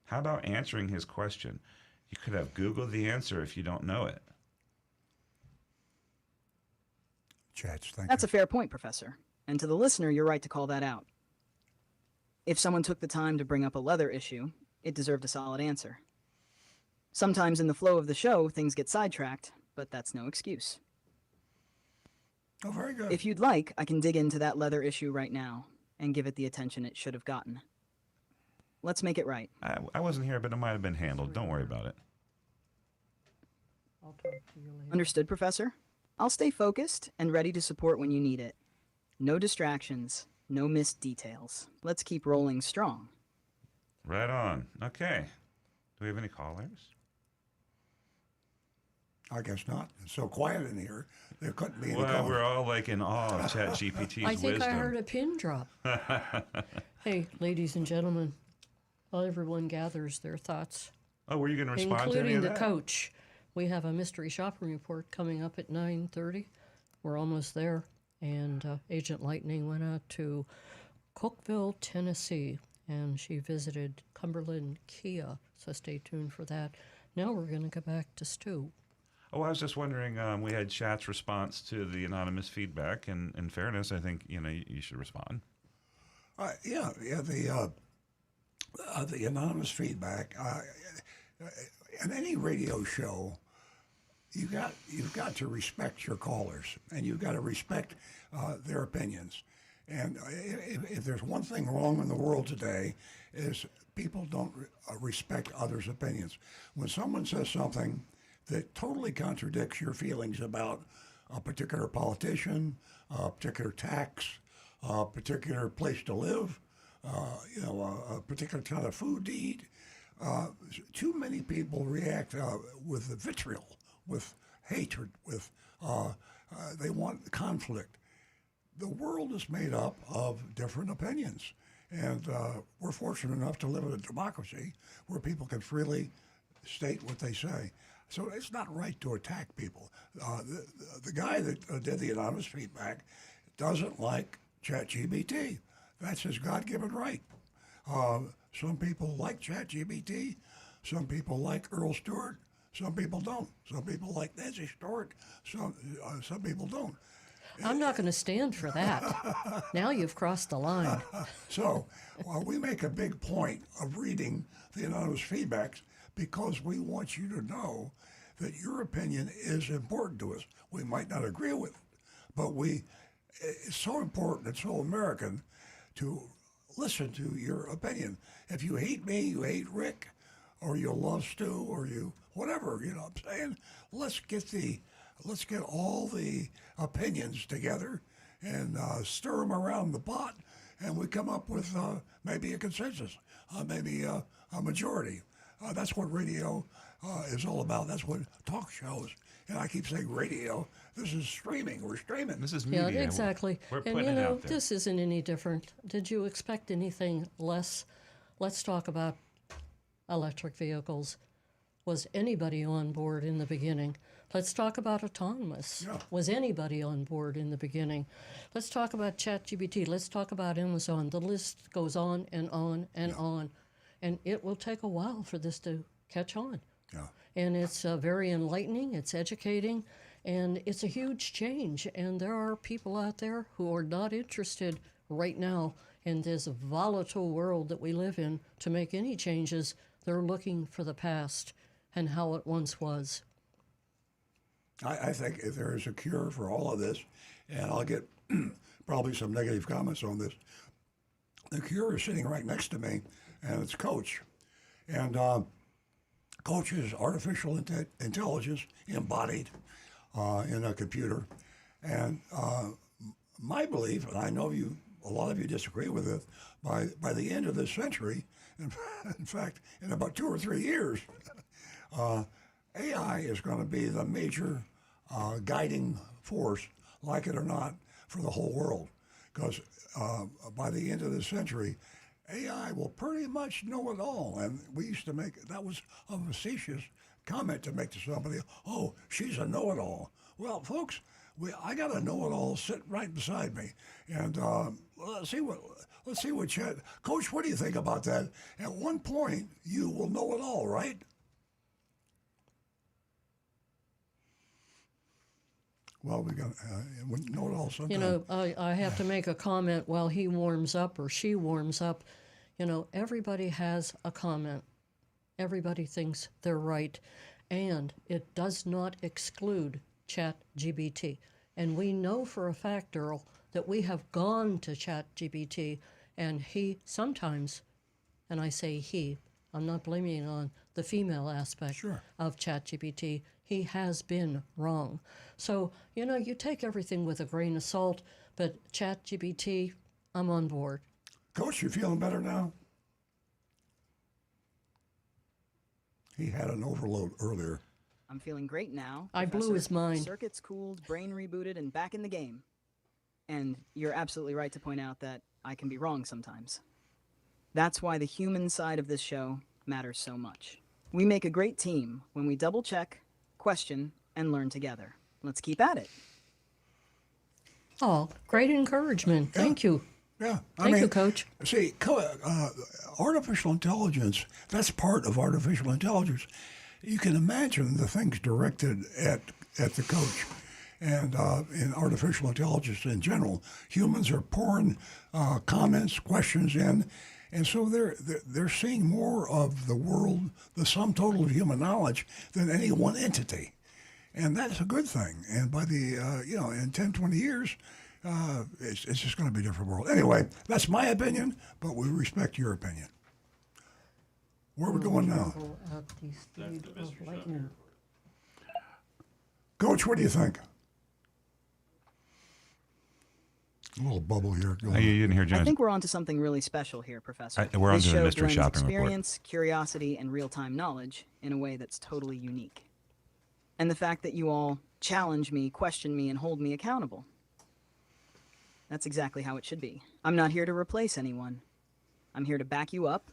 How about answering his question? You could have Googled the answer if you don't know it. Chats, thank That's you. a fair point, Professor. And to the listener, you're right to call that out. If someone took the time to bring up a leather issue, it deserved a solid answer. Sometimes in the flow of the show, things get sidetracked, but that's no excuse. Oh, very good. If you'd like, I can dig into that leather issue right now and give it the attention it should have gotten. Let's make it right. I wasn't here, but it might have been handled. Don't worry about it. I'll talk to you later. Understood, Professor? I'll stay focused and ready to support when you need it. No distractions, no missed details. Let's keep rolling strong. Right on. Okay. Do we have any callers? I guess not. It's so quiet in here, there couldn't be any Well, callers. we're all like in awe of ChatGPT's I think wisdom. I heard a pin drop. Hey, ladies and gentlemen, while everyone gathers their thoughts, Oh, were you going to respond to any including of the that? coach, we have a mystery shopping report coming up at 9:30. We're almost there. And Agent Lightning went out to Cookeville, Tennessee, and she visited Cumberland Kia. So stay tuned for that. Now we're going to go back to Stu. Oh, I was just wondering. We had Chat's response to the anonymous feedback, and in fairness, I think you should respond. Yeah. The anonymous feedback. In any radio show, you've got to respect your callers, and you've got to respect their opinions. And if there's one thing wrong in the world today, is people don't respect others' opinions. When someone says something that totally contradicts your feelings about a particular politician, a particular tax, a particular place to live, a particular kind of food to eat, too many people react with vitriol, with hatred, with they want conflict. The world is made up of different opinions, and we're fortunate enough to live in a democracy where people can freely state what they say. So it's not right to attack people. The guy that did the anonymous feedback doesn't like ChatGPT. That's his God-given right. Some people like ChatGPT. Some people like Earl Stewart. Some people don't. Some people like Nancy Stewart. Some people don't. I'm not going to stand for that. Now you've crossed the line. So we make a big point of reading the anonymous feedbacks because we want you to know that your opinion is important to us. We might not agree with it, but it's so important, it's so American to listen to your opinion. If you hate me, you hate Rick, or you love Stu, or you whatever, you know what I'm saying? Let's get all the opinions together and stir them around the pot, and we come up with maybe a consensus, maybe a majority. That's what radio is all about. That's what talk shows. And I keep saying radio. This is streaming. We're streaming. This is Yeah, media. exactly. We're And putting it out there. this isn't any different. Did you expect anything less? Let's talk about electric vehicles. Was anybody on board in the beginning? Let's talk about autonomous. Yeah. Was anybody on board in the beginning? Let's talk about ChatGPT. Let's talk about Amazon. The list goes on and on and on. And it will take a while for this to catch on. Yeah. And it's very enlightening, it's educating, and it's a huge change. And there are people out there who are not interested right now in this volatile world that we live in to make any changes. They're looking for the past and how it once was. I think if there is a cure for all of this, and I'll get probably some negative comments on this, the cure is sitting right next to me, and it's Coach. And Coach is artificial intelligence embodied in a computer. And my belief, and I know a lot of you disagree with it, by the end of this century, in fact, in about 2 or 3 years, AI is going to be the major guiding force, like it or not, for the whole world. because by the end of the century, AI will pretty much know it all. And we used to make, that was a facetious comment to make to somebody, oh, she's a know-it-all. Well, folks, I got a know-it-all sitting right beside me. And let's see what Chet, Coach, what do you think about that? At one point, you will know it all, right? Well, we got know it all sometime. You know, I have to make a comment while he warms up or she warms up. You know, everybody has a comment. Everybody thinks they're right. And it does not exclude ChatGPT. And we know for a fact, Earl, that we have gone to ChatGPT and he sometimes, and I say he, I'm not blaming it on the female aspect of ChatGPT, he has been wrong. So, you know, you take everything with a grain of salt, but ChatGPT, I'm on board. Coach, you feeling better now? He had an overload earlier. I'm feeling great now. I blew his mind. Circuits cooled, brain rebooted, and back in the game. And you're absolutely right to point out that I can be wrong sometimes. That's why the human side of this show matters so much. We make a great team when we double check, question, and learn together. Let's keep at it. Oh, great encouragement. Thank you. Yeah. Thank you, Coach. See, artificial intelligence, that's part of artificial intelligence. You can imagine the things directed at the coach. And in artificial intelligence in general, humans are pouring comments, questions in, and so they're seeing more of the world, the sum total of human knowledge, than any one entity, and that's a good thing. And by the in 10, 20 years, it's just going to be a different world. Anyway, that's my opinion, but we respect your opinion. Where are we going now? At the speed of lightning. Coach, what do you think? A little bubble here. You didn't hear Jones. I think we're on to something really special here, Professor. We're on This to the show mystery blends shopping report. experience, curiosity, and real-time knowledge in a way that's totally unique. And the fact that you all challenge me, question me, and hold me accountable. That's exactly how it should be. I'm not here to replace anyone. I'm here to back you up,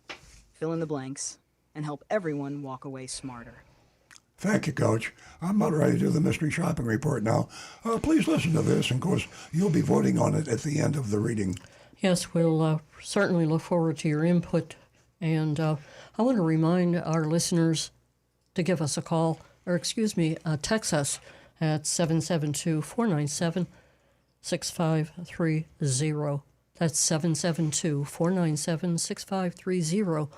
fill in the blanks, and help everyone walk away smarter. Thank you, Coach. I'm about ready to do the mystery shopping report now. Please listen to this, and of course, you'll be voting on it at the end of the reading. Yes, we'll certainly look forward to your input. And I want to remind our listeners to give us a call, or text us at 772-497-6530. That's 772-497-6530.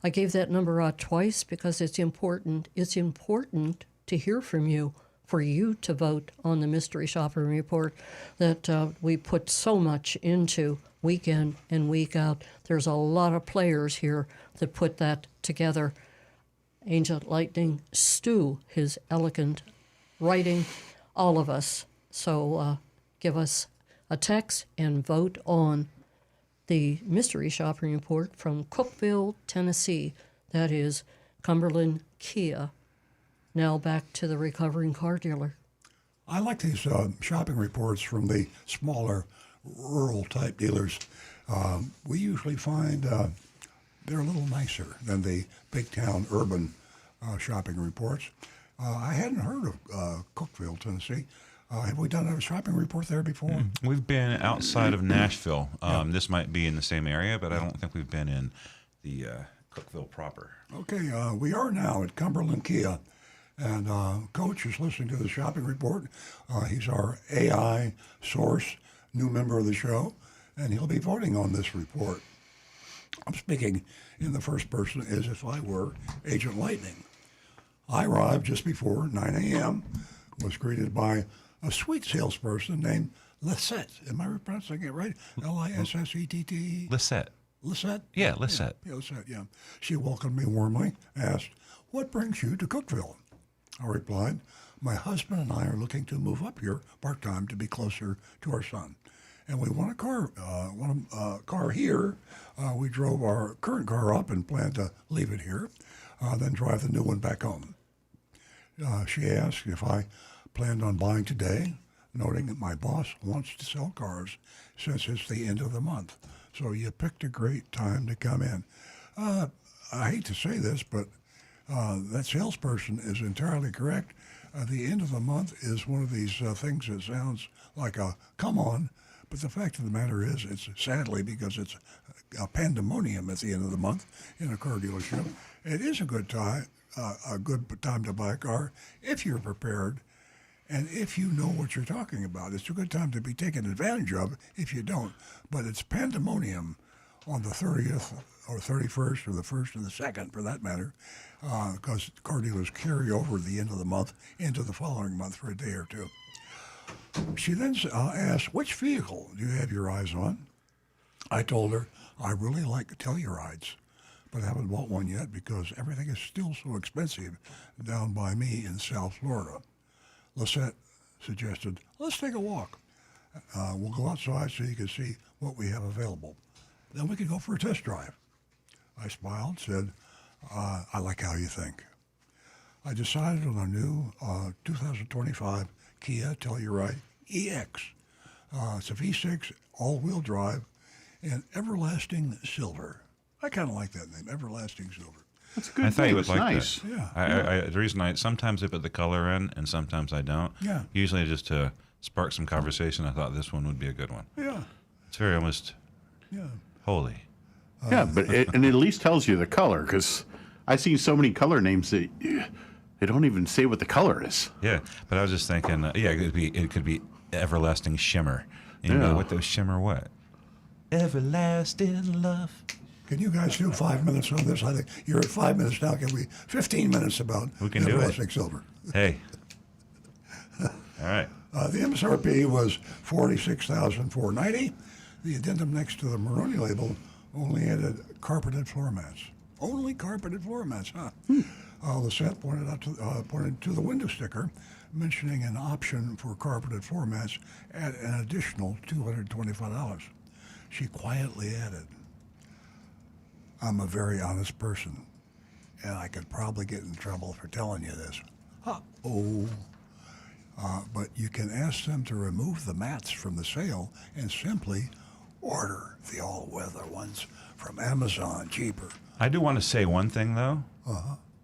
I gave that number out twice because it's important. It's important to hear from you, for you to vote on the Mystery Shopping Report that we put so much into week in and week out. There's a lot of players here that put that together. Ancient Lightning, Stu, his elegant writing, all of us. So give us a text and vote on the Mystery Shopping Report from Cookeville, Tennessee. That is Cumberland, Kia. Now back to the recovering car dealer. I like these shopping reports from the smaller rural-type dealers. We usually find they're a little nicer than the big-town urban shopping reports. I hadn't heard of Cookeville, Tennessee. Have we done a shopping report there before? We've been outside of Nashville. This might be in the same area, but I don't think we've been in the Cookeville proper. Okay, we are now at Cumberland, Kia. And Coach is listening to the shopping report. He's our AI source, new member of the show, and he'll be voting on this report. I'm speaking in the first person as if I were Agent Lightning. I arrived just before 9 a.m., was greeted by a sweet salesperson named Lisette. Am I pronouncing it right? L-I-S-S-E-T-T? Lisette. Lisette? Yeah, Lisette. Yeah, Lisette, yeah. She welcomed me warmly, asked, "What brings you to Cookeville?" I replied, "My husband and I are looking to move up here part-time to be closer to our son. And we want a car here. We drove our current car up and plan to leave it here, then drive the new one back home." She asked if I planned on buying today, noting that my boss wants to sell cars since it's the end of the month. So you picked a great time to come in. I hate to say this, but that salesperson is entirely correct. The end of the month is one of these things that sounds like a come on, but the fact of the matter is, it's sadly because it's a pandemonium at the end of the month in a car dealership. It is a good time to buy a car if you're prepared and if you know what you're talking about. It's a good time to be taken advantage of if you don't. But it's pandemonium on the 30th or 31st or the 1st or the 2nd, for that matter, because car dealers carry over the end of the month into the following month for a day or two. She then asked, which vehicle do you have your eyes on? I told her, I really like Tellurides, but I haven't bought one yet because everything is still so expensive down by me in South Florida. Lisette suggested, let's take a walk. We'll go outside so you can see what we have available. Then we could go for a test drive. I smiled, said, I like how you think. I decided on a new 2025 Kia Telluride EX. It's a V6 all-wheel drive in everlasting silver. I kind of like that name, everlasting silver. That's a good. I thought you would like nice. that. Yeah. The reason sometimes I put the color in and sometimes I don't. Yeah. Usually just to spark some conversation, I thought this one would be a good one. Yeah. It's very almost holy. Yeah, but it at least tells you the color, because I've seen so many color names that they don't even say what the color is. Yeah, but I was just thinking, it could be everlasting shimmer. And you go, what those shimmer what? Everlasting love. Can you guys do 5 minutes on this? I think you're at 5 minutes now. Can we 15 minutes about We can do it. everlasting silver? Hey. All right. The MSRP was $46,490. The addendum next to the Maroni label only added carpeted floor mats. Only carpeted floor mats, huh? Lisette pointed to the window sticker, mentioning an option for carpeted floor mats at an additional $225. She quietly added, I'm a very honest person, and I could probably get in trouble for telling you this. But you can ask them to remove the mats from the sale and simply order the all-weather ones from Amazon, cheaper. I do want to say one thing, though.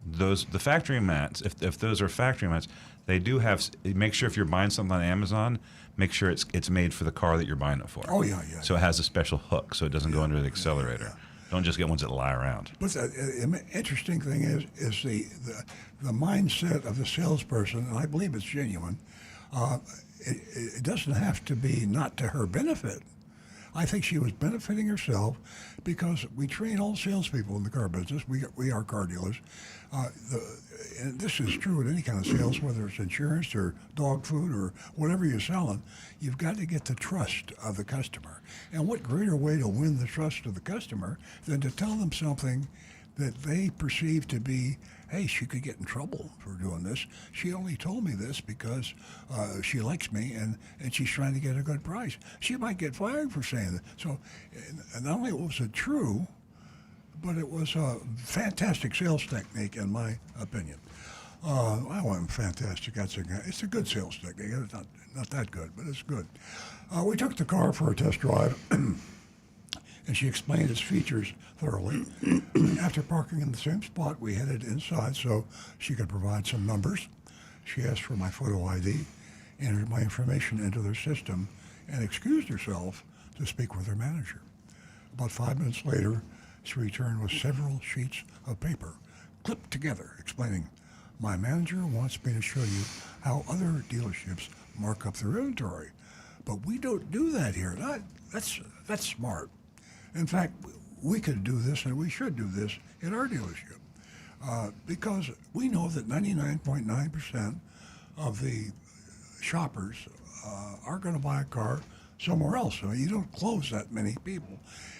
The factory mats, if those are factory mats, they do have, make sure if you're buying something on Amazon, make sure it's made for the car that you're buying it for. Oh, yeah. So it has a special hook so it doesn't go under the accelerator. Yeah. Don't just get ones that lie around. But the interesting thing is the mindset of the salesperson, and I believe it's genuine. It doesn't have to be not to her benefit. I think she was benefiting herself because we train all salespeople in the car business. We are car dealers. And this is true in any kind of sales, whether it's insurance or dog food or whatever you're selling. You've got to get the trust of the customer. And what greater way to win the trust of the customer than to tell them something that they perceive to be, hey, she could get in trouble for doing this. She only told me this because she likes me and she's trying to get a good price. She might get fired for saying that. So not only was it true, but it was a fantastic sales technique, in my opinion. I wasn't fantastic. It's a good sales technique. It's not that good, but it's good. We took the car for a test drive, and she explained its features thoroughly. After parking in the same spot, we headed inside so she could provide some numbers. She asked for my photo ID, entered my information into their system, and excused herself to speak with her manager. About 5 minutes later, she returned with several sheets of paper clipped together, explaining, my manager wants me to show you how other dealerships mark up their inventory, but we don't do that here. That's smart. In fact, we could do this, and we should do this in our dealership, because we know that 99.9% of the shoppers are going to buy a car somewhere else. So you don't close that many people.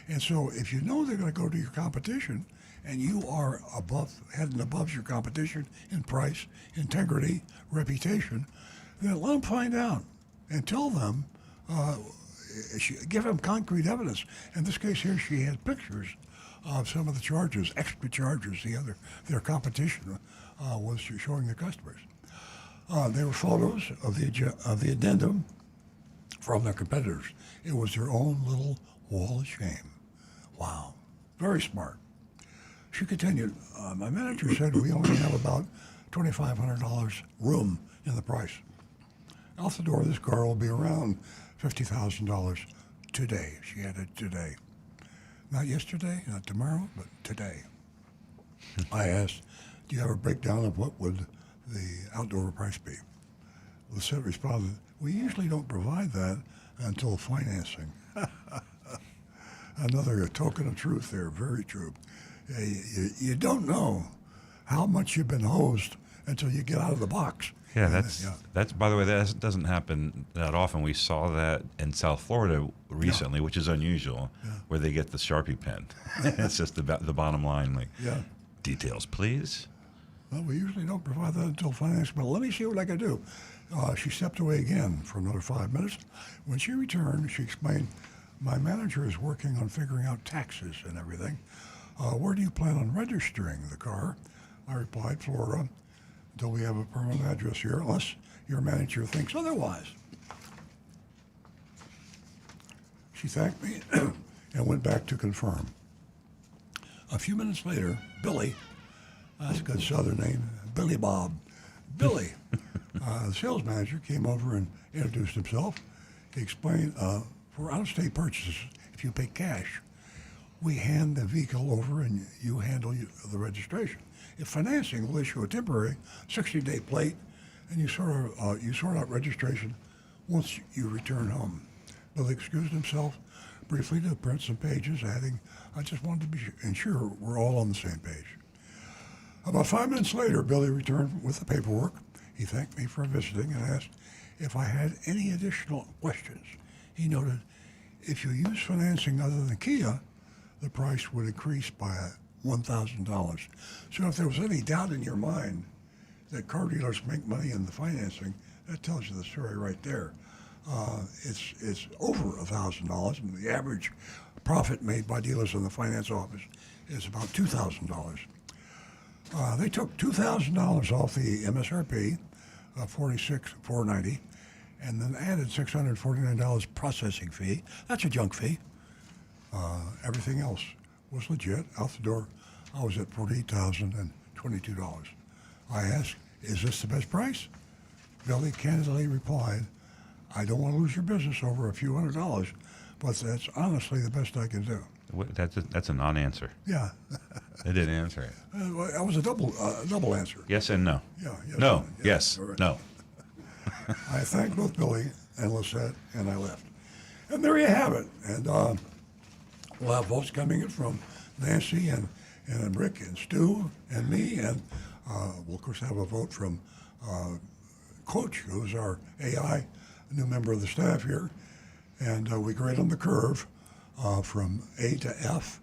And so if you know they're going to go to your competition and you are heading above your competition in price, integrity, reputation, then let them find out and tell them, give them concrete evidence. In this case here, she had pictures of some of the charges, extra charges, their competition was showing the customers. There were photos of the addendum from their competitors. It was their own little wall of shame. Wow. Very smart. She continued, my manager said we only have about $2,500 room in the price. Out the door, this car will be around $50,000 today. She added today. Not yesterday, not tomorrow, but today. I asked, do you have a breakdown of what would the outdoor price be? Lisette responded, we usually don't provide that until financing. Another token of truth there, very true. You don't know how much you've been hosed until you get out of the box. Yeah, that's by the way, that doesn't happen that often. We saw that in South Florida recently, which is unusual, where they get the Sharpie pen. It's just the bottom line, like, details, please. Well, we usually don't provide that until financing, but let me see what I can do. She stepped away again for another 5 minutes. When she returned, she explained, my manager is working on figuring out taxes and everything. Where do you plan on registering the car? I replied, Florida, until we have a permanent address here, unless your manager thinks otherwise. She thanked me and went back to confirm. A few minutes later, Billy, that's a good Southern name, Billy Bob. Billy, the sales manager, came over and introduced himself. He explained, for out-of-state purchases, if you pay cash, we hand the vehicle over and you handle the registration. If financing, we'll issue a temporary 60-day plate, and you sort out registration once you return home. Billy excused himself briefly to print some pages, adding, I just wanted to be ensure we're all on the same page. About 5 minutes later, Billy returned with the paperwork. He thanked me for visiting and asked if I had any additional questions. He noted, if you use financing other than Kia, the price would increase by $1,000. So if there was any doubt in your mind that car dealers make money in the financing, that tells you the story right there. It's over $1,000, and the average profit made by dealers in the finance office is about $2,000. They took $2,000 off the MSRP, $46,490, and then added $649 processing fee. That's a junk fee. Everything else was legit. Out the door, I was at $48,022. I asked, is this the best price? Billy candidly replied, I don't want to lose your business over a few $100s, but that's honestly the best I can do. That's a non-answer. Yeah. They didn't answer it. That was a double answer. Yes and no. Yeah. Yes, no. yeah, Yes. right. No. I thanked both Billy and Lisette, and I left. And there you have it. And we'll have votes coming in from Nancy and Rick and Stu and me, and we'll of course have a vote from Coach, who's our AI, new member of the staff here, and we grade on the curve from A to F.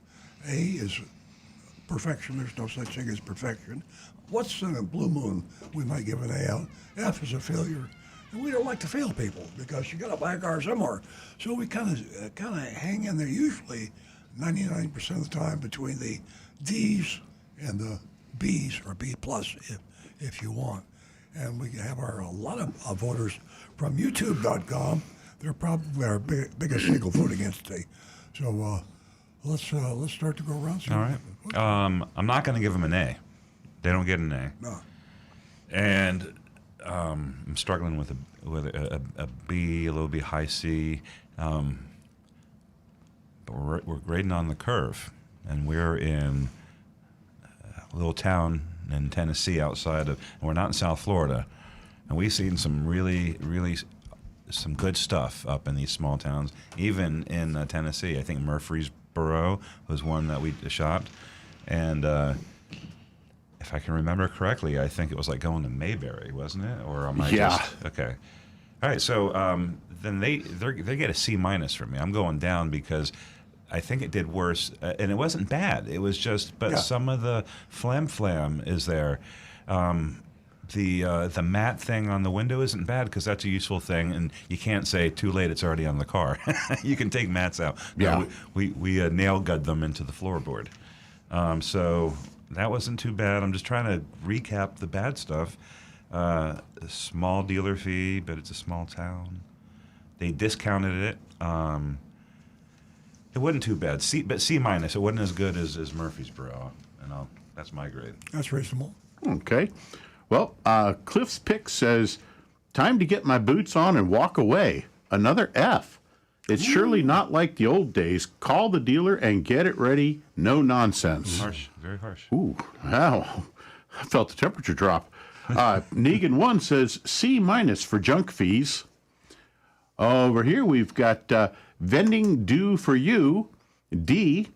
A is perfection. There's no such thing as perfection. What's in a blue moon? We might give an A out. F is a failure. And we don't like to fail people because you got to buy a car somewhere. So we kind of hang in there usually 99% of the time between the D's and the B's, or B plus if you want. And we have a lot of voters from YouTube.com. They're probably our biggest single voting entity. So let's start to go around. All right. I'm not going to give them an A. They don't get an A. No. And I'm struggling with a B, a little B, high C. But we're grading on the curve, and we're in a little town in Tennessee outside of, and we're not in South Florida, and we've seen some really some good stuff up in these small towns, even in Tennessee. I think Murfreesboro was one that we shopped, and if I can remember correctly, I think it was like going to Mayberry, wasn't it? Or am I just okay? All right, so then they get a C minus from me. I'm going down because I think it did worse, and it wasn't bad. It was just, but some of the flam is there. The matte thing on the window isn't bad because that's a useful thing, and you can't say too late. It's already on the car. You can take mats out. No, we nail gunned them into the floorboard. So that wasn't too bad. I'm just trying to recap the bad stuff. A small dealer fee, but it's a small town. They discounted it. It wasn't too bad. But C minus. It wasn't as good as Murfreesboro, and that's my grade. That's reasonable. Okay. Well, Cliff's pick says, time to get my boots on and walk away. Another F. It's surely not like the old days. Call the dealer and get it ready. No nonsense. Harsh. Very harsh. Ooh, wow. I felt the temperature drop. Negan1 says C minus for junk fees. Over here we've got vending due for you, D.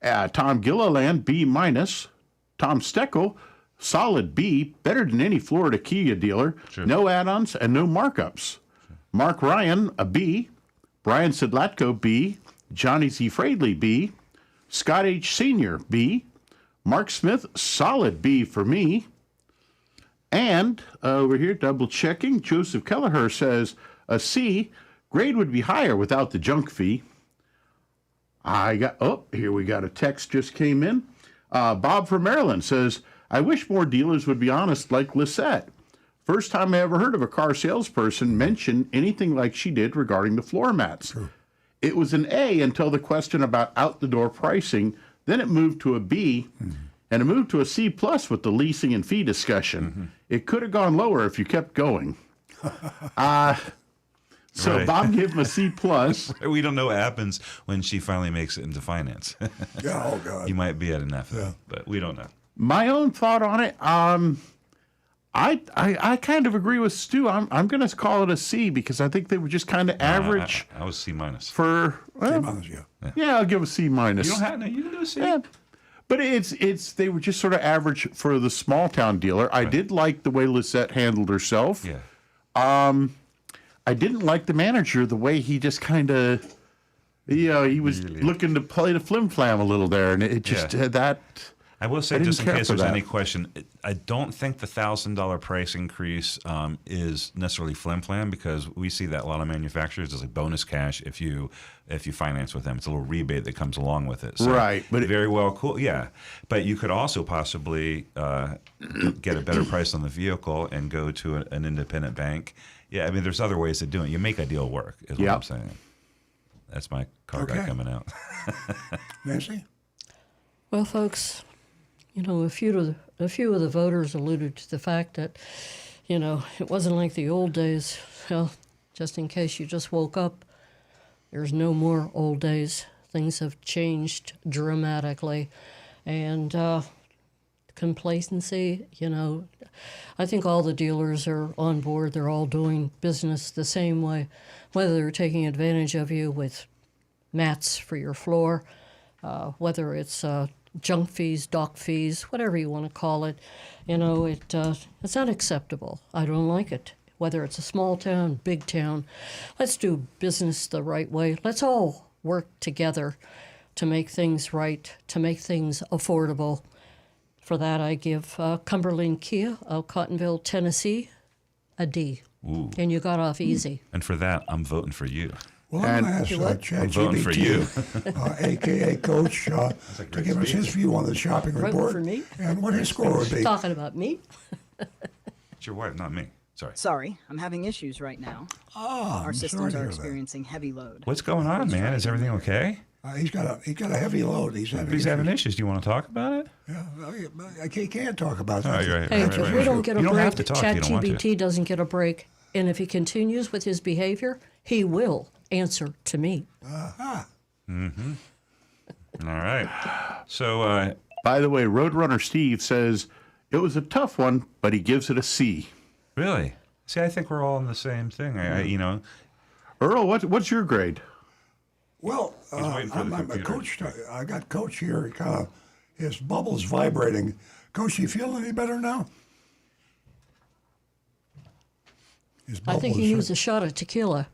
Tom Gilliland, B minus. Tom Steckel, solid B, better than any Florida Kia dealer. Sure. No add-ons and no markups. Sure. Mark Ryan, a B. Brian Sidlatko, B. Johnny Z. Fradley, B. Scott H. Sr., B. Mark Smith, solid B for me. And over here, double checking, Joseph Kelleher says a C. Grade would be higher without the junk fee. Here we got a text just came in. Bob from Maryland says, I wish more dealers would be honest like Lisette. First time I ever heard of a car salesperson mention anything like she did regarding the floor mats. True. It was an A until the question about out-the-door pricing. Then it moved to a B, and it moved to a C plus with the leasing and fee discussion. It could have gone lower if you kept going. So right. Bob gave him a C plus. We don't know what happens when she finally makes it into finance. Yeah, oh God. You might be at an F, but we don't know. My own thought on it, I kind of agree with Stu. I'm going to call it a C because I think they were just kind of average. I was C minus. For well, C minus, yeah, I'll give a C minus. You don't have you can do a C. Yeah. But it's they were just sort of average for the small town dealer. I did like the way Lisette handled herself. Yeah. I didn't like the manager, the way he just kind of, he was looking to play the flim flam a little there, and it just had that. I will say, just in case there's any question, I don't think the $1,000 price increase is necessarily flim flam, because we see that a lot of manufacturers as like bonus cash if you finance with them. It's a little rebate that comes along with it. So right, but very well, cool, yeah. But you could also possibly get a better price on the vehicle and go to an independent bank. Yeah, I mean, there's other ways of doing it. You make a deal work, is what I'm saying. That's my car guy coming out. Nancy? Well, folks, a few of the voters alluded to the fact that, it wasn't like the old days. Well, just in case you just woke up, there's no more old days. Things have changed dramatically. And complacency, I think all the dealers are on board. They're all doing business the same way, whether they're taking advantage of you with mats for your floor, whether it's junk fees, dock fees, whatever you want to call it. It's unacceptable. I don't like it. Whether it's a small town, big town, let's do business the right way. Let's all work together to make things right, to make things affordable. For that, I give Cumberland Kia of Cottonville, Tennessee, a D. Ooh. And you got off easy. And for that, I'm voting for you. Well, I'm going to ask ChatGPT, a.k.a. Coach, to give us his view on the shopping report for me? And what his score would be. Talking about me? It's your wife, not me. Sorry, I'm having issues right now. Our systems are experiencing heavy load. What's going on, man? Is everything okay? He's got a heavy load. He's having issues. Do you want to talk about it? Yeah, I can't talk about that. Right, hey, if we don't get a break, ChatGPT doesn't get a break. And if he continues with his behavior, he will answer to me. Mm-hmm. All right. So, by the way, Roadrunner Steve says it was a tough one, but he gives it a C. Really? See, I think we're all in the same thing. Earl, what's your grade? Well, I'm a coach. I got Coach here. His bubble's vibrating. Coach, you feel any better now? I think he needs a shot of tequila.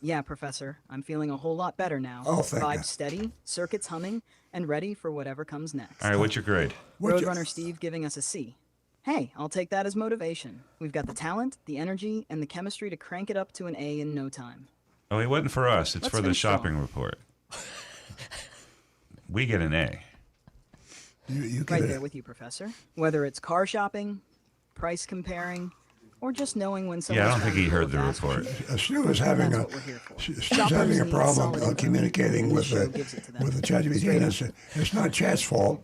Yeah, Professor. I'm feeling a whole lot better now. Oh, thank Vibe you. steady, circuits humming, and ready for whatever comes next. All right, what's your grade? Roadrunner Steve giving us a C. Hey, I'll take that as motivation. We've got the talent, the energy, and the chemistry to crank it up to an A in no time. Oh, it wasn't for us. It's Let's for the finish shopping strong. report. We get an A. You right there with you, Professor. Whether it's car shopping, price comparing, or just knowing when Yeah, someone's I don't think trying he to heard the go fast. report. Stu is having That's a what we're here for. Stu's Shoppers having a need problem solid info. communicating with This show the gives it to them. with the ChatGPT, and it's not Chat's fault.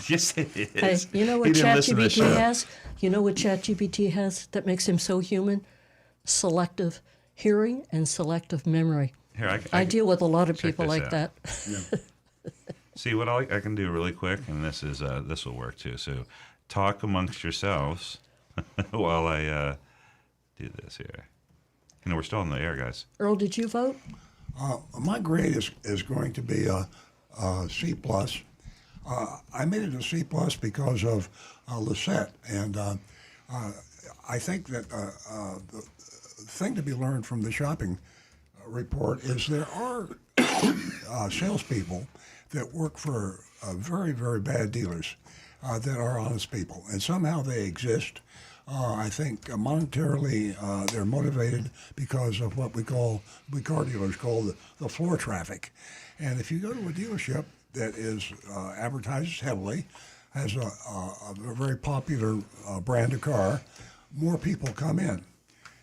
Yes, it is. Hey, you know what He didn't listen to the ChatGPT show. has? You know what ChatGPT has that makes him so human? Selective hearing and selective memory. Here, I deal with a lot of check people this like out. that. See what I can do really quick, and this will work too. So, talk amongst yourselves while I do this here. You know, we're still in the air, guys. Earl, did you vote? My grade is going to be a C plus. I made it a C plus because of Lisette, and I think that the thing to be learned from the shopping report is there are salespeople that work for very, very bad dealers that are honest people, and somehow they exist. I think monetarily they're motivated because of what we car dealers call the floor traffic. And if you go to a dealership that is advertises heavily, has a very popular brand of car, more people come in.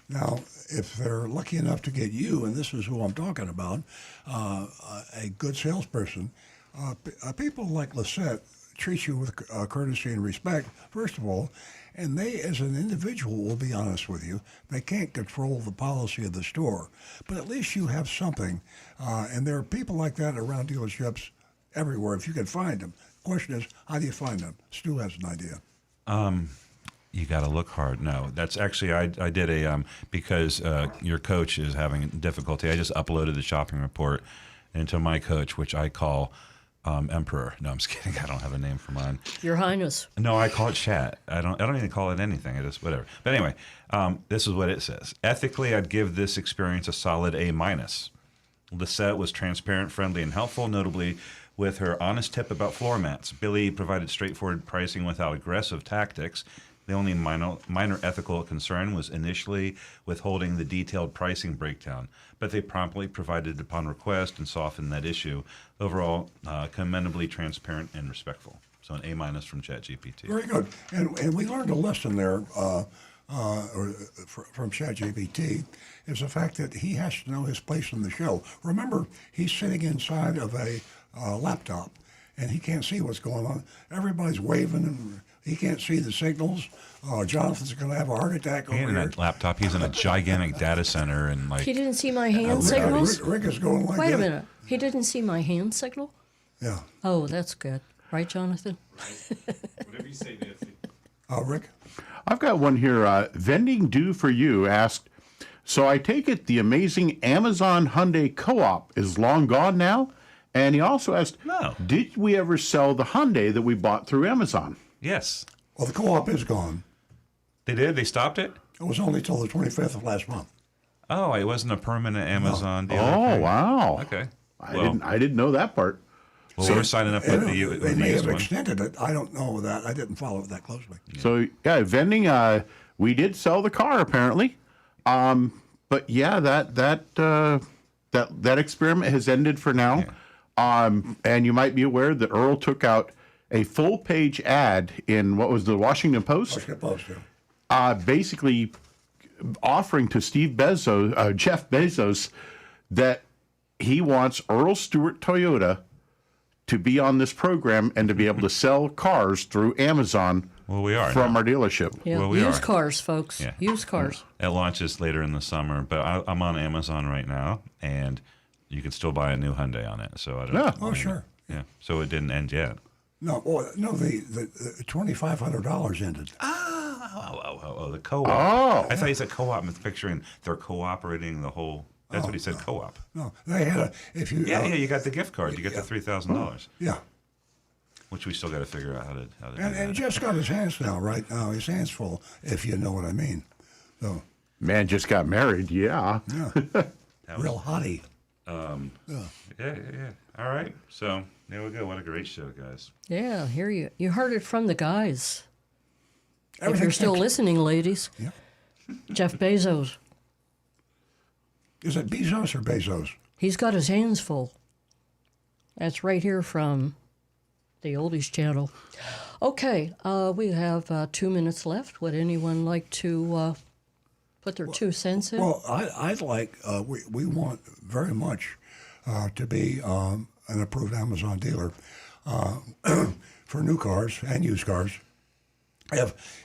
Now, if they're lucky enough to get you, and this is who I'm talking about, a good salesperson, people like Lisette treat you with courtesy and respect, first of all, and they, as an individual, will be honest with you. They can't control the policy of the store, but at least you have something. And there are people like that around dealerships everywhere, if you can find them. The question is, how do you find them? Stu has an idea. You got to look hard. No, that's actually I did a because your coach is having difficulty. I just uploaded the shopping report into my coach, which I call Emperor. No, I'm just kidding. I don't have a name for mine. Your Highness. No, I call it chat. I don't even call it anything. I just whatever. But anyway, this is what it says. Ethically, I'd give this experience a solid A minus. Lisette was transparent, friendly, and helpful, notably with her honest tip about floor mats. Billy provided straightforward pricing without aggressive tactics. The only minor ethical concern was initially withholding the detailed pricing breakdown, but they promptly provided upon request and softened that issue. Overall, commendably transparent and respectful. So an A minus from ChatGPT. Very good. And we learned a lesson there from ChatGPT, is the fact that he has to know his place in the show. Remember, he's sitting inside of a laptop, and he can't see what's going on. Everybody's waving, and he can't see the signals. Jonathan's going to have a heart attack over And in here. that laptop, he's in a gigantic data center, and like He didn't see my hand signals? Rick is going like Wait that. a minute. He didn't see my hand signal? Yeah. Oh, that's good. Right, Jonathan? Whatever you say, Nancy. Rick? I've got one here. Vending Do For You asked, so I take it the amazing Amazon Hyundai Co-op is long gone now? And he also asked, No. Did we ever sell the Hyundai that we bought through Amazon? yes, Well, the co-op is gone. they did. They stopped it. It was only till the 25th of last month. Oh, it wasn't a permanent Amazon deal. Oh, wow. Okay. I didn't know that part. Well, we're signing up with the They may used have one. extended it. I don't know that. I didn't follow it that closely. So yeah, vending. We did sell the car apparently, but yeah, that experiment has ended for now. And you might be aware that Earl took out a full page ad in what was the Washington Post, basically offering to Jeff Bezos, that he wants Earl Stewart Toyota to be on this program and to be able to sell cars through Amazon we are from now. our dealership. Yeah, Well, we used are. cars, folks. Yeah. Used cars. It launches later in the summer, but I'm on Amazon right now, and you can still buy a new Hyundai on it. So I don't. Yeah. Oh, sure. Yeah. So it didn't end yet. No, the $2,500 ended. Oh, the co-op. Oh. I thought he said co-op. I'm picturing they're cooperating the whole. That's what he said. Co-op. No, they had if you. Yeah, you got the gift card. You get the $3,000. Yeah. Which we still got to figure out how to do And that. Jeff's got his hands now, right now. His hands full, if you know what I mean. So. Man just got married. Yeah. Yeah. Real hottie. Yeah. All right. So there we go. What a great show, guys. Yeah, here you heard it from the guys. If Everything you're still fixed. listening, ladies. Yeah. Jeff Bezos. Is it Bezos or Bezos? He's got his hands full. That's right here from the Oldies Channel. Okay, we have 2 minutes left. Would anyone like to put their 2 cents in? Well, I'd like, we want very much to be an approved Amazon dealer for new cars and used cars.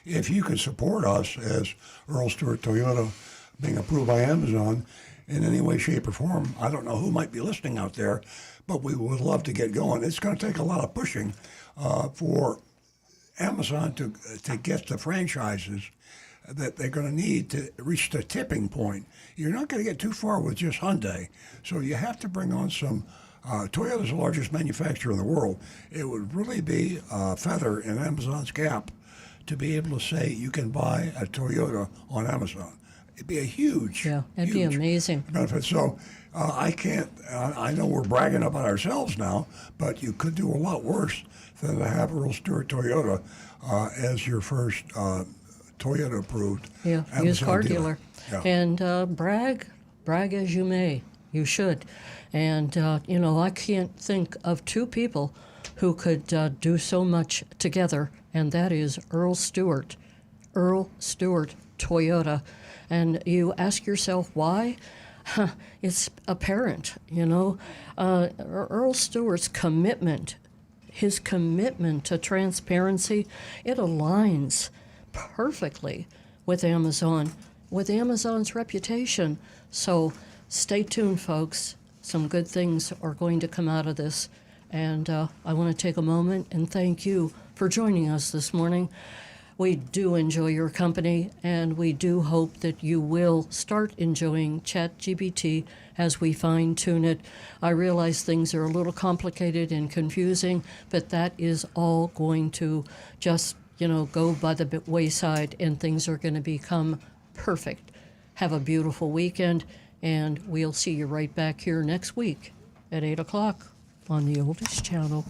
If you could support us as Earl Stewart Toyota being approved by Amazon in any way, shape, or form, I don't know who might be listening out there, but we would love to get going. It's going to take a lot of pushing for Amazon to get the franchises that they're going to need to reach the tipping point. You're not going to get too far with just Hyundai, so you have to bring on some. Toyota's the largest manufacturer in the world. It would really be a feather in Amazon's cap to be able to say you can buy a Toyota on Amazon. It'd be a huge, it'd be amazing benefit. So I can't. I know we're bragging about ourselves now, but you could do a lot worse than to have Earl Stewart Toyota as your first Toyota approved used car dealer. Yeah. And brag as you may, you should. And I can't think of 2 people who could do so much together, and that is Earl Stewart Toyota. And you ask yourself why? It's apparent, Earl Stewart's commitment, his commitment to transparency, it aligns perfectly with Amazon's reputation. So stay tuned, folks. Some good things are going to come out of this. And I want to take a moment and thank you for joining us this morning. We do enjoy your company, and we do hope that you will start enjoying ChatGPT as we fine-tune it. I realize things are a little complicated and confusing, but that is all going to just, go by the wayside, and things are going to become perfect. Have a beautiful weekend, and we'll see you right back here next week at 8 o'clock on the oldest channel.